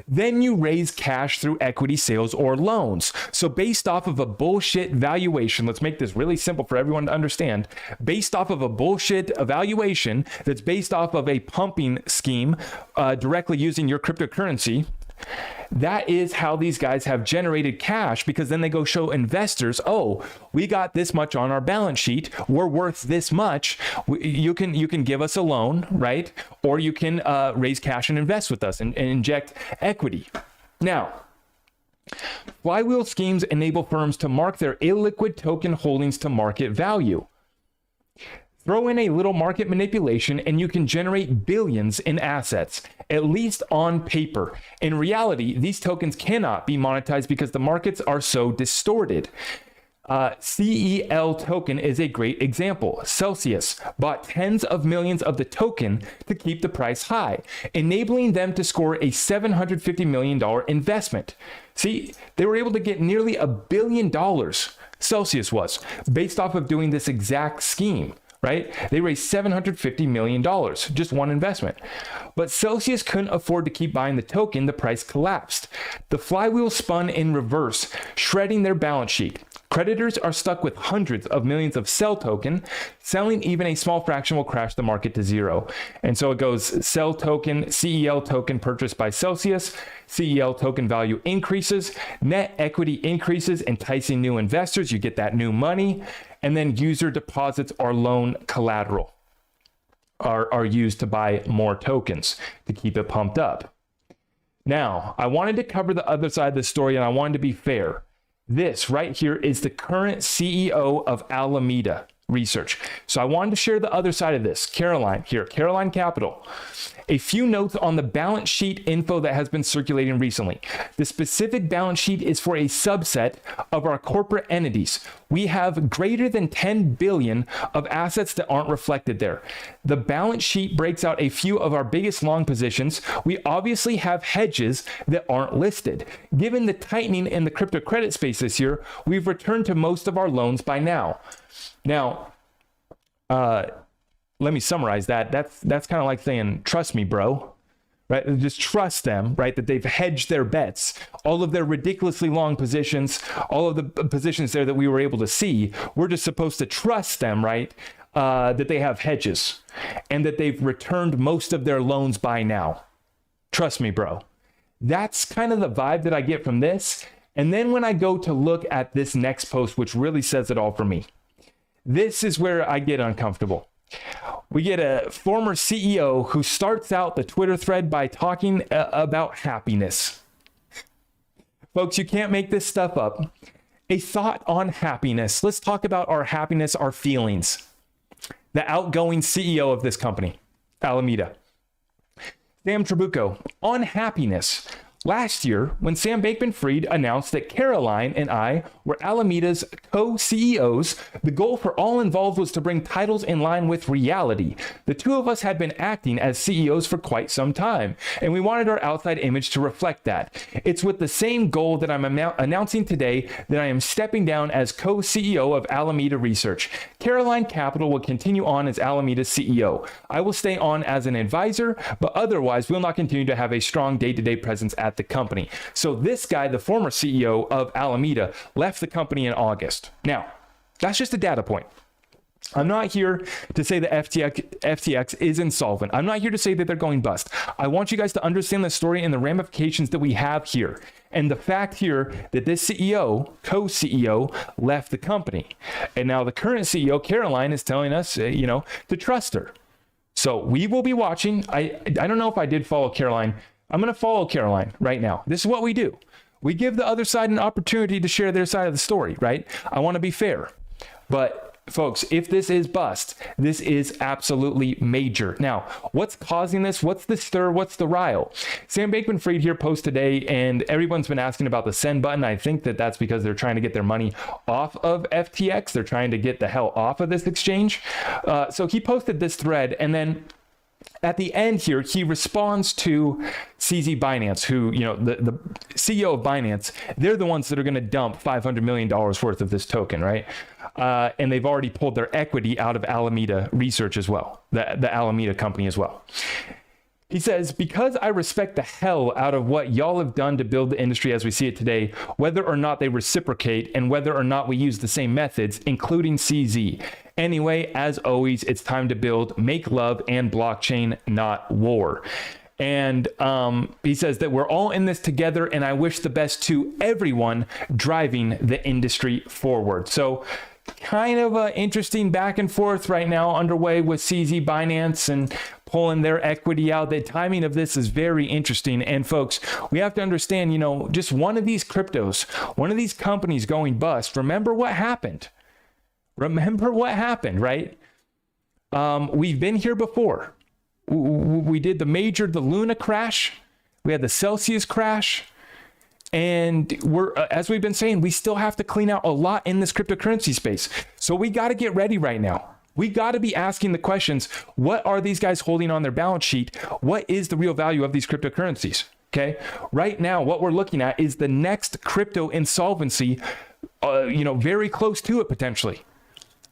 Then you raise cash through equity sales or loans. So based off of a bullshit valuation, let's make this really simple for everyone to understand. Based off of a bullshit evaluation that's based off of a pumping scheme directly using your cryptocurrency, that is how these guys have generated cash, because then they go show investors, oh, we got this much on our balance sheet. We're worth this much. You can give us a loan, right? Or you can raise cash and invest with us and inject equity. Now, flywheel schemes enable firms to mark their illiquid token holdings to market value. Throw in a little market manipulation and you can generate billions in assets, at least on paper. In reality, these tokens cannot be monetized because the markets are so distorted. CEL token is a great example. Celsius bought tens of millions of the token to keep the price high, enabling them to score a $750 million investment. See, they were able to get nearly $1 billion, Celsius was, based off of doing this exact scheme. Right? They raised $750 million, just one investment. But Celsius couldn't afford to keep buying the token. The price collapsed. The flywheel spun in reverse, shredding their balance sheet. Creditors are stuck with hundreds of millions of CEL token. Selling even a small fraction will crash the market to zero. And so it goes CEL token, CEL token purchased by Celsius, CEL token value increases, net equity increases, enticing new investors. You get that new money. And then user deposits or loan collateral are used to buy more tokens to keep it pumped up. Now, I wanted to cover the other side of the story, and I wanted to be fair. This right here is the current CEO of Alameda Research. So I wanted to share the other side of this. Caroline here, Caroline Capital. A few notes on the balance sheet info that has been circulating recently. The specific balance sheet is for a subset of our corporate entities. We have greater than 10 billion of assets that aren't reflected there. The balance sheet breaks out a few of our biggest long positions. We obviously have hedges that aren't listed. Given the tightening in the crypto credit space this year, we've returned to most of our loans by now. Now, let me summarize that. That's kind of like saying, trust me, bro, right? Just trust them, right? That they've hedged their bets. All of their ridiculously long positions, all of the positions there that we were able to see, we're just supposed to trust them, right? That they have hedges and that they've returned most of their loans by now. Trust me, bro. That's kind of the vibe that I get from this. And then when I go to look at this next post, which really says it all for me, this is where I get uncomfortable. We get a former CEO who starts out the Twitter thread by talking about happiness. Folks, you can't make this stuff up. A thought on happiness. Let's talk about our happiness, our feelings. The outgoing CEO of this company, Alameda. Sam Trabucco, on happiness. Last year, when Sam Bankman-Fried announced that Caroline and I were Alameda's co-CEOs, the goal for all involved was to bring titles in line with reality. The two of us had been acting as CEOs for quite some time, and we wanted our outside image to reflect that. It's with the same goal that I'm announcing today that I am stepping down as co-CEO of Alameda Research. Caroline Capital will continue on as Alameda's CEO. I will stay on as an advisor, but otherwise will not continue to have a strong day-to-day presence at the company. So this guy, the former CEO of Alameda, left the company in August. Now, that's just a data point. I'm not here to say that FTX is insolvent. I'm not here to say that they're going bust. I want you guys to understand the story and the ramifications that we have here. And the fact here that this CEO, co-CEO, left the company. And now the current CEO, Caroline, is telling us, to trust her. So we will be watching. I don't know if I did follow Caroline. I'm going to follow Caroline right now. This is what we do. We give the other side an opportunity to share their side of the story, right? I want to be fair. But folks, if this is bust, this is absolutely major. Now, what's causing this? What's the stir? What's the rile? Sam Bankman-Fried here post today, and everyone's been asking about the send button. I think that that's because they're trying to get their money off of FTX. They're trying to get the hell off of this exchange. So he posted this thread, and then at the end here, he responds to CZ Binance, who, the CEO of Binance, they're the ones that are going to dump $500 million worth of this token, right? And they've already pulled their equity out of Alameda Research as well, the Alameda company as well. He says, because I respect the hell out of what y'all have done to build the industry as we see it today, whether or not they reciprocate and whether or not we use the same methods, including CZ. Anyway, as always, it's time to build, make love, and blockchain, not war. And he says that we're all in this together, and I wish the best to everyone driving the industry forward. So kind of an interesting back and forth right now underway with CZ Binance and pulling their equity out. The timing of this is very interesting. And folks, we have to understand, just one of these cryptos, one of these companies going bust, remember what happened. Remember what happened, right? We've been here before. We did the Luna crash. We had the Celsius crash. And as we've been saying, we still have to clean out a lot in this cryptocurrency space. So we got to get ready right now. We got to be asking the questions, what are these guys holding on their balance sheet? What is the real value of these cryptocurrencies? Okay. Right now, what we're looking at is the next crypto insolvency, very close to it potentially.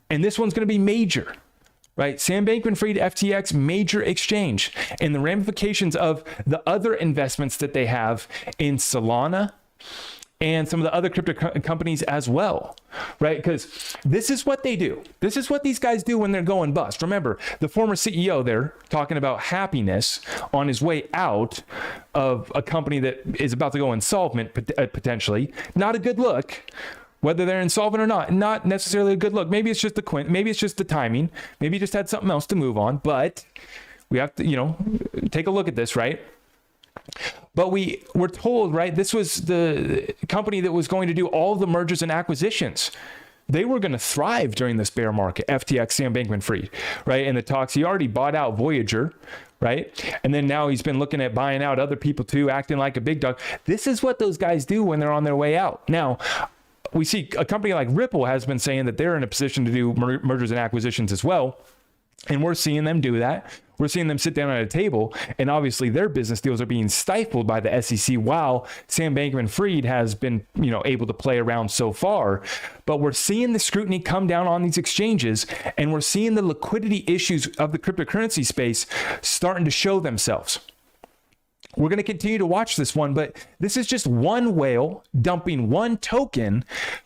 And this one's going to be major. Right? Sam Bankman-Fried, FTX, major exchange, and the ramifications of the other investments that they have in Solana and some of the other crypto companies as well, right? Because this is what they do. This is what these guys do when they're going bust. Remember, the former CEO there talking about happiness on his way out of a company that is about to go insolvent potentially. Not a good look. Whether they're insolvent or not necessarily a good look. Maybe it's just maybe it's just the timing. Maybe you just had something else to move on. But we have to, take a look at this, right? But we were told, right, this was the company that was going to do all the mergers and acquisitions. They were going to thrive during this bear market, FTX, Sam Bankman-Fried, right? And the talks, he already bought out Voyager, right? And then now he's been looking at buying out other people too, acting like a big dog. This is what those guys do when they're on their way out. Now, we see a company like Ripple has been saying that they're in a position to do mergers and acquisitions as well. And we're seeing them do that. We're seeing them sit down at a table, and obviously their business deals are being stifled by the SEC while Sam Bankman-Fried has been, able to play around so far. But we're seeing the scrutiny come down on these exchanges, and we're seeing the liquidity issues of the cryptocurrency space starting to show themselves. We're going to continue to watch this one, but this is just one whale dumping one token,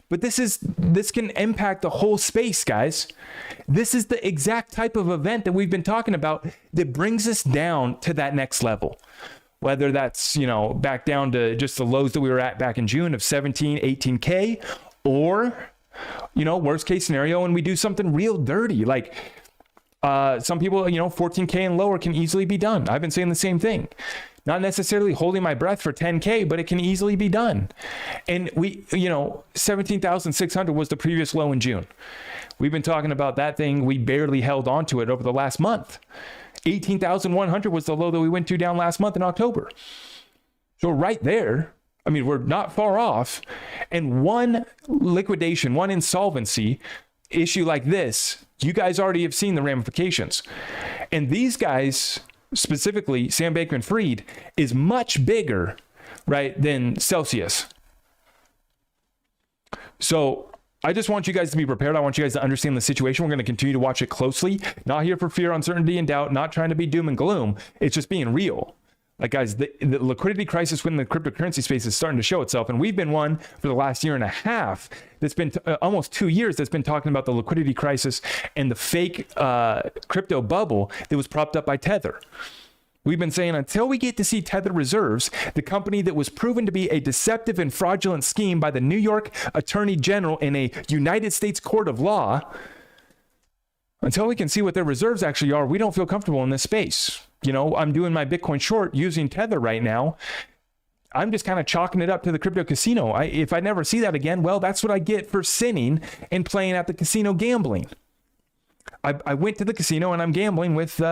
but this can impact the whole space, guys. This is the exact type of event that we've been talking about that brings us down to that next level. Whether that's, back down to just the lows that we were at back in June of 17, 18K, or, worst case scenario, when we do something real dirty, like some people, 14K and lower can easily be done. I've been saying the same thing. Not necessarily holding my breath for 10K, but it can easily be done. And 17,600 was the previous low in June. We've been talking about that thing. We barely held on to it over the last month. 18,100 was the low that we went to down last month in October. So right there, we're not far off. And one liquidation, one insolvency issue like this, you guys already have seen the ramifications. And these guys, specifically Sam Bankman-Fried, is much bigger, right, than Celsius. So I just want you guys to be prepared. I want you guys to understand the situation. We're going to continue to watch it closely. Not here for fear, uncertainty, and doubt. Not trying to be doom and gloom. It's just being real. Like, guys, the liquidity crisis within the cryptocurrency space is starting to show itself. And we've been one for the last year and a half that's been almost 2 years that's been talking about the liquidity crisis and the fake crypto bubble that was propped up by Tether. We've been saying until we get to see Tether Reserves, the company that was proven to be a deceptive and fraudulent scheme by the New York Attorney General in a United States court of law, until we can see what their reserves actually are, we don't feel comfortable in this space. You know, I'm doing my Bitcoin short using Tether right now. I'm just kind of chalking it up to the crypto casino. If I never see that again, well, that's what I get for sinning and playing at the casino gambling. I went to the casino and I'm gambling with,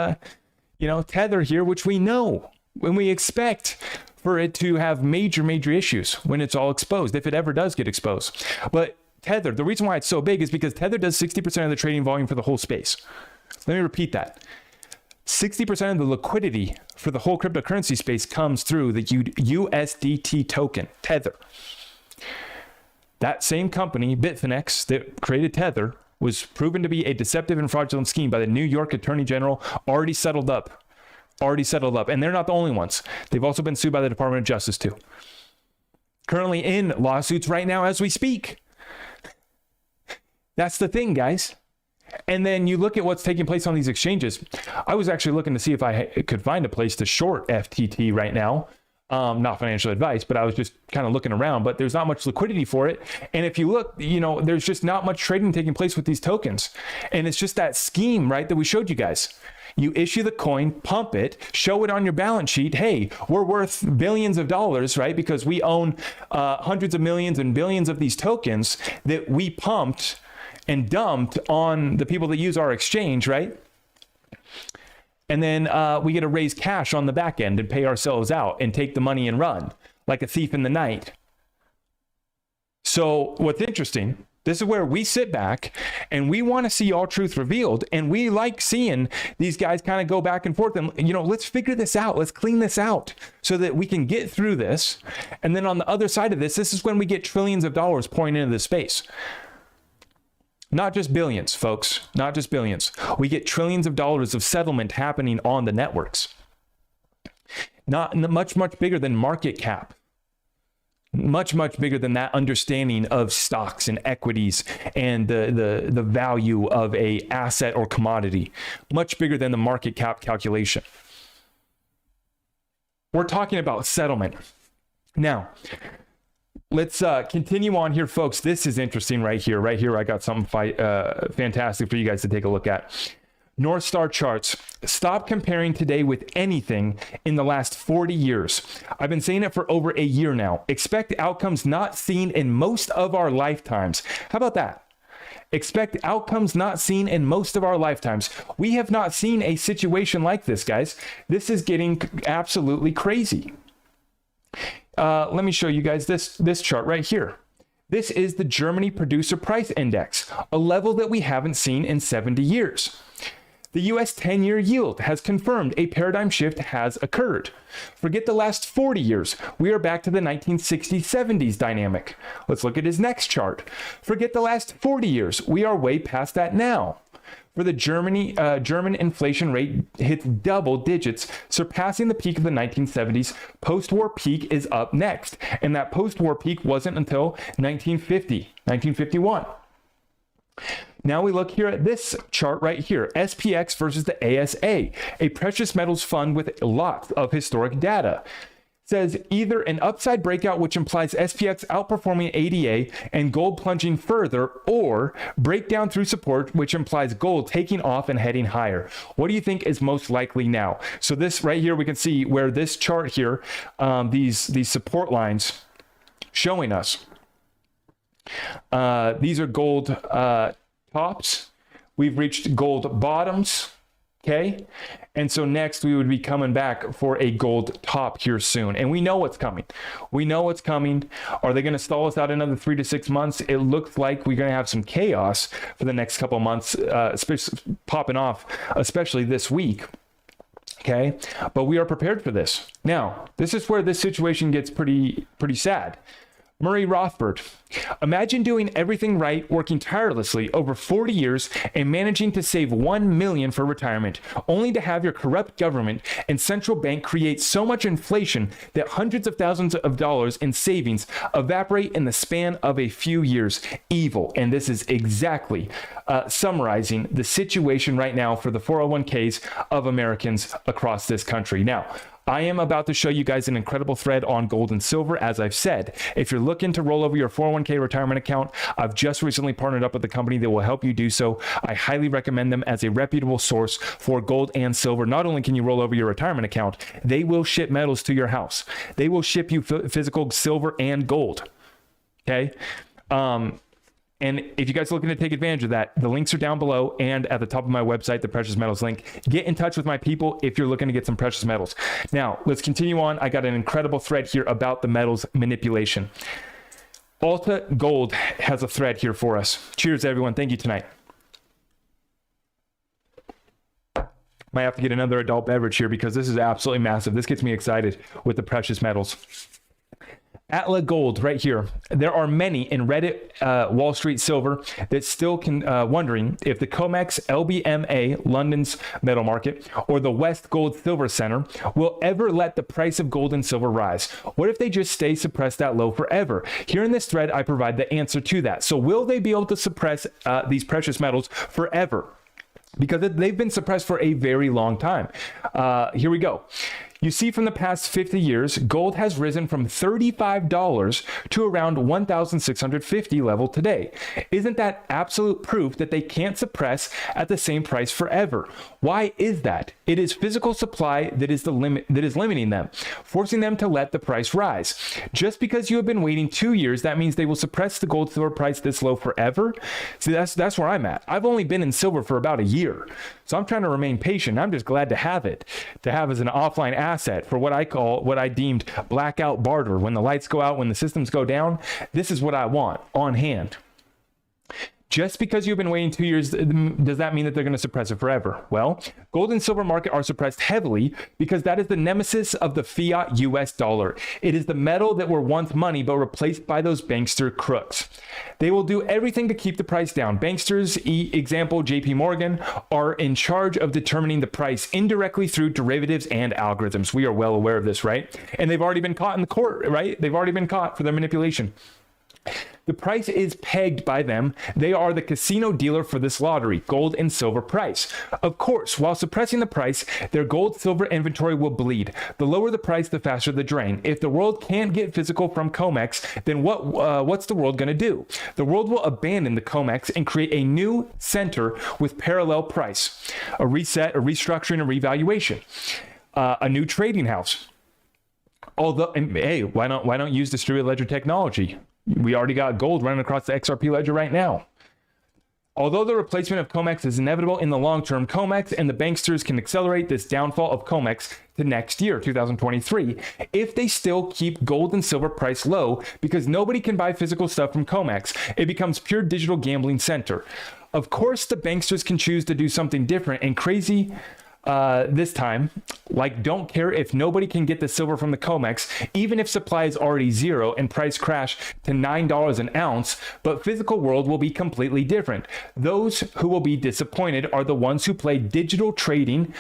Tether here, which we know when we expect for it to have major issues when it's all exposed, if it ever does get exposed. But Tether, the reason why it's so big is because Tether does 60% of the trading volume for the whole space. Let me repeat that. 60% of the liquidity for the whole cryptocurrency space comes through the USDT token, Tether. That same company, Bitfinex, that created Tether, was proven to be a deceptive and fraudulent scheme by the New York Attorney General, already settled up. And they're not the only ones. They've also been sued by the Department of Justice too. Currently in lawsuits right now as we speak. That's the thing, guys. And then you look at what's taking place on these exchanges. I was actually looking to see if I could find a place to short FTT right now. Not financial advice, but I was just kind of looking around, but there's not much liquidity for it. And if you look, there's just not much trading taking place with these tokens. And it's just that scheme, right, that we showed you guys. You issue the coin, pump it, show it on your balance sheet. Hey, we're worth billions of dollars, right? Because we own hundreds of millions and billions of these tokens that we pumped and dumped on the people that use our exchange, right? And then we get to raise cash on the back end and pay ourselves out and take the money and run like a thief in the night. So what's interesting, this is where we sit back and we want to see all truth revealed. And we like seeing these guys kind of go back and forth and, let's figure this out. Let's clean this out so that we can get through this. And then on the other side of this is when we get trillions of dollars pouring into this space. Not just billions, folks, not just billions. We get trillions of dollars of settlement happening on the networks. Not much bigger than market cap. Much bigger than that understanding of stocks and equities and the value of a asset or commodity. Much bigger than the market cap calculation. We're talking about settlement. Now, let's continue on here, folks. This is interesting right here. Right here, I got something fantastic for you guys to take a look at. North Star charts. Stop comparing today with anything in the last 40 years. I've been saying it for over a year now. Expect outcomes not seen in most of our lifetimes. How about that? Expect outcomes not seen in most of our lifetimes. We have not seen a situation like this, guys. This is getting absolutely crazy. Let me show you guys this chart right here. This is the Germany Producer Price Index, a level that we haven't seen in 70 years. The US 10-year yield has confirmed a paradigm shift has occurred. Forget the last 40 years. We are back to the 1960s-70s dynamic. Let's look at his next chart. Forget the last 40 years. We are way past that now. For the German inflation rate hits double digits, surpassing the peak of the 1970s. Post-war peak is up next. And that post-war peak wasn't until 1951. Now we look here at this chart right here, SPX versus the ASA, a precious metals fund with lots of historic data. It says either an upside breakout, which implies SPX outperforming ADA and gold plunging further, or breakdown through support, which implies gold taking off and heading higher. What do you think is most likely now? So this right here, we can see where this chart here, these support lines showing us. These are gold tops. We've reached gold bottoms. Okay. And so next we would be coming back for a gold top here soon. And we know what's coming. We know what's coming. Are they going to stall us out another 3 to 6 months? It looks like we're going to have some chaos for the next couple of months, especially popping off, especially this week. Okay. But we are prepared for this. Now, this is where this situation gets pretty sad. Murray Rothbard. Imagine doing everything right, working tirelessly over 40 years and managing to save $1 million for retirement, only to have your corrupt government and central bank create so much inflation that hundreds of thousands of dollars in savings evaporate in the span of a few years. Evil. And this is exactly summarizing the situation right now for the 401ks of Americans across this country. Now, I am about to show you guys an incredible thread on gold and silver. As I've said, if you're looking to roll over your 401k retirement account, I've just recently partnered up with a company that will help you do so. I highly recommend them as a reputable source for gold and silver. Not only can you roll over your retirement account, they will ship metals to your house. They will ship you physical silver and gold. Okay. And if you guys are looking to take advantage of that, the links are down below and at the top of my website, the precious metals link. Get in touch with my people if you're looking to get some precious metals. Now, let's continue on. I got an incredible thread here about the metals manipulation. Alta Gold has a thread here for us. Cheers, everyone. Thank you tonight. Might have to get another adult beverage here because this is absolutely massive. This gets me excited with the precious metals. Atla Gold right here. There are many in Reddit Wall Street Silver that still can wondering if the COMEX LBMA London's metal market or the West Gold Silver Center will ever let the price of gold and silver rise. What if they just stay suppressed that low forever? Here in this thread, I provide the answer to that. So will they be able to suppress these precious metals forever? Because they've been suppressed for a very long time. Here we go. You see, from the past 50 years, gold has risen from $35 to around $1,650 level today. Isn't that absolute proof that they can't suppress at the same price forever? Why is that? It is physical supply that is the limit that is limiting them, forcing them to let the price rise. Just because you have been waiting 2 years, that means they will suppress the gold silver price this low forever? See, that's where I'm at. I've only been in silver for about a year, so I'm trying to remain patient. I'm just glad to have it, to have as an offline asset for what I deemed blackout barter. When the lights go out, when the systems go down, this is what I want on hand. Just because you've been waiting 2 years, does that mean that they're going to suppress it forever? Well, gold and silver market are suppressed heavily because that is the nemesis of the fiat US dollar. It is the metal that were once money but replaced by those bankster crooks. They will do everything to keep the price down. Banksters, example JP Morgan, are in charge of determining the price indirectly through derivatives and algorithms. We are well aware of this, right? And they've already been caught in the court, right? They've already been caught for their manipulation. The price is pegged by them. They are the casino dealer for this lottery, gold and silver price. Of course, while suppressing the price, their gold silver inventory will bleed. The lower the price, the faster the drain. If the world can't get physical from COMEX, then what's the world going to do? The world will abandon the COMEX and create a new center with parallel price, a reset, a restructuring, a revaluation, a new trading house. Although, hey, why don't use distributed ledger technology? We already got gold running across the XRP ledger right now. Although the replacement of COMEX is inevitable in the long term, COMEX and the banksters can accelerate this downfall of COMEX to next year, 2023, if they still keep gold and silver price low, because nobody can buy physical stuff from COMEX. It becomes pure digital gambling center. Of course, the banksters can choose to do something different and crazy this time, like don't care if nobody can get the silver from the COMEX, even if supply is already zero and price crash to $9 an ounce, but physical world will be completely different. Those who will be disappointed are the ones who play digital trading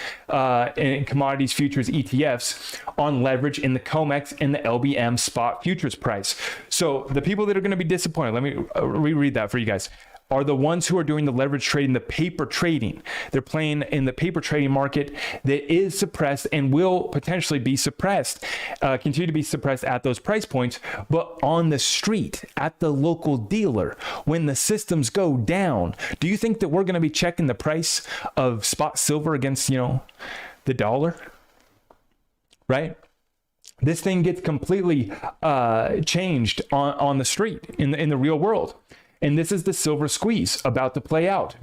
in commodities futures ETFs on leverage in the COMEX and the LBM spot futures price. So the people that are going to be disappointed, let me reread that for you guys, are the ones who are doing the leverage trading, the paper trading. They're playing in the paper trading market that is suppressed and will potentially be suppressed, continue to be suppressed at those price points, but on the street, at the local dealer, when the systems go down. Do you think that we're going to be checking the price of spot silver against, the dollar? Right? This thing gets completely changed on the street in the real world. And this is the silver squeeze about to play out.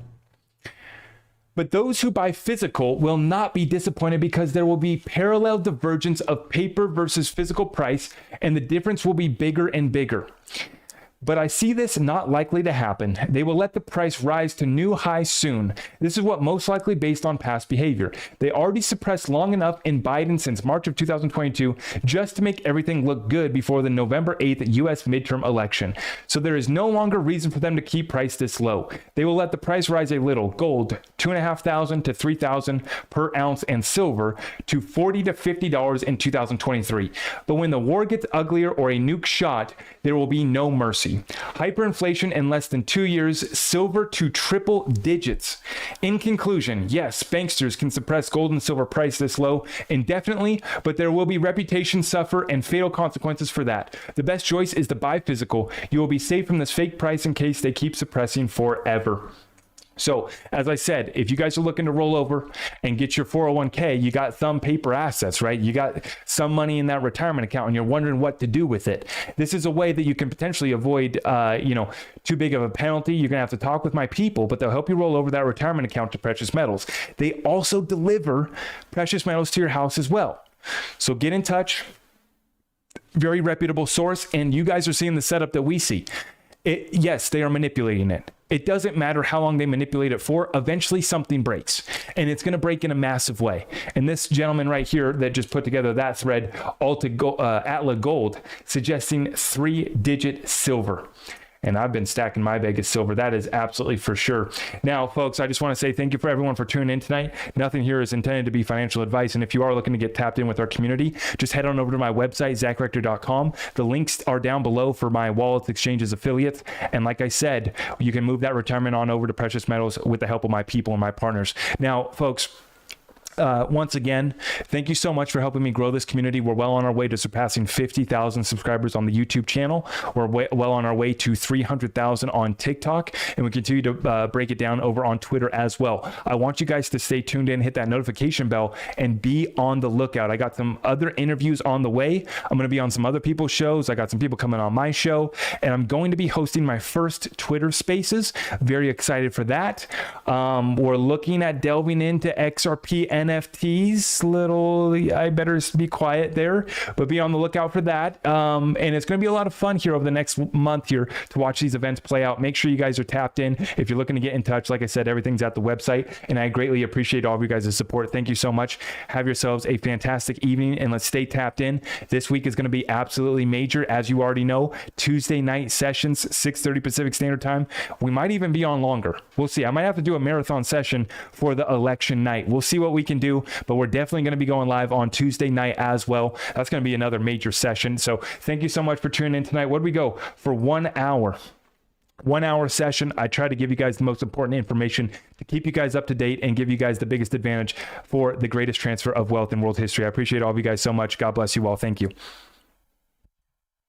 But those who buy physical will not be disappointed because there will be parallel divergence of paper versus physical price, and the difference will be bigger and bigger. but I see this not likely to happen. They will let the price rise to new highs soon. This is what most likely based on past behavior. They already suppressed long enough in Biden since March of 2022 just to make everything look good before the November 8th US midterm election. So there is no longer reason for them to keep price this low. They will let the price rise a little. Gold, $2,500 to $3,000 per ounce, and silver to $40 to $50 in 2023. But when the war gets uglier or a nuke shot, there will be no mercy. Hyperinflation in less than 2 years, silver to triple digits. In conclusion, yes, banksters can suppress gold and silver price this low indefinitely, but there will be reputation suffer and fatal consequences for that. The best choice is to buy physical. You will be safe from this fake price in case they keep suppressing forever. So, as I said, if you guys are looking to roll over and get your 401k, you got some paper assets, right? You got some money in that retirement account and you're wondering what to do with it. This is a way that you can potentially avoid, too big of a penalty. You're going to have to talk with my people, but they'll help you roll over that retirement account to precious metals. They also deliver precious metals to your house as well. So get in touch. Very reputable source. And you guys are seeing the setup that we see. Yes, they are manipulating it. It doesn't matter how long they manipulate it for. Eventually something breaks, and it's going to break in a massive way. And this gentleman right here that just put together that thread, Atla Gold, suggesting 3-digit silver. And I've been stacking my bag of silver. That is absolutely for sure. Now, folks, I just want to say thank you for everyone for tuning in tonight. Nothing here is intended to be financial advice. And if you are looking to get tapped in with our community, just head on over to my website, zachrector.com. The links are down below for my wallets, exchanges, affiliates. And like I said, you can move that retirement on over to precious metals with the help of my people and my partners. Now, folks, once again, thank you so much for helping me grow this community. We're well on our way to surpassing 50,000 subscribers on the YouTube channel. We're well on our way to 300,000 on TikTok, and we continue to break it down over on Twitter as well. I want you guys to stay tuned in, hit that notification bell, and be on the lookout. I got some other interviews on the way. I'm going to be on some other people's shows. I got some people coming on my show, and I'm going to be hosting my first Twitter Spaces. Very excited for that. We're looking at delving into XRP NFTs. I better be quiet there, but be on the lookout for that. And it's going to be a lot of fun here over the next month here to watch these events play out. Make sure you guys are tapped in. If you're looking to get in touch, like I said, everything's at the website, and I greatly appreciate all of you guys' support. Thank you so much. Have yourselves a fantastic evening, and let's stay tapped in. This week is going to be absolutely major, as you already know. Tuesday night sessions, 6:30 Pacific Standard Time. We might even be on longer. We'll see. I might have to do a marathon session for the election night. We'll see what we can do, but we're definitely going to be going live on Tuesday night as well. That's going to be another major session. So thank you so much for tuning in tonight. What do we go for? 1 hour? 1 hour session. I try to give you guys the most important information to keep you guys up to date and give you guys the biggest advantage for the greatest transfer of wealth in world history. I appreciate all of you guys so much. God bless you all. Thank you.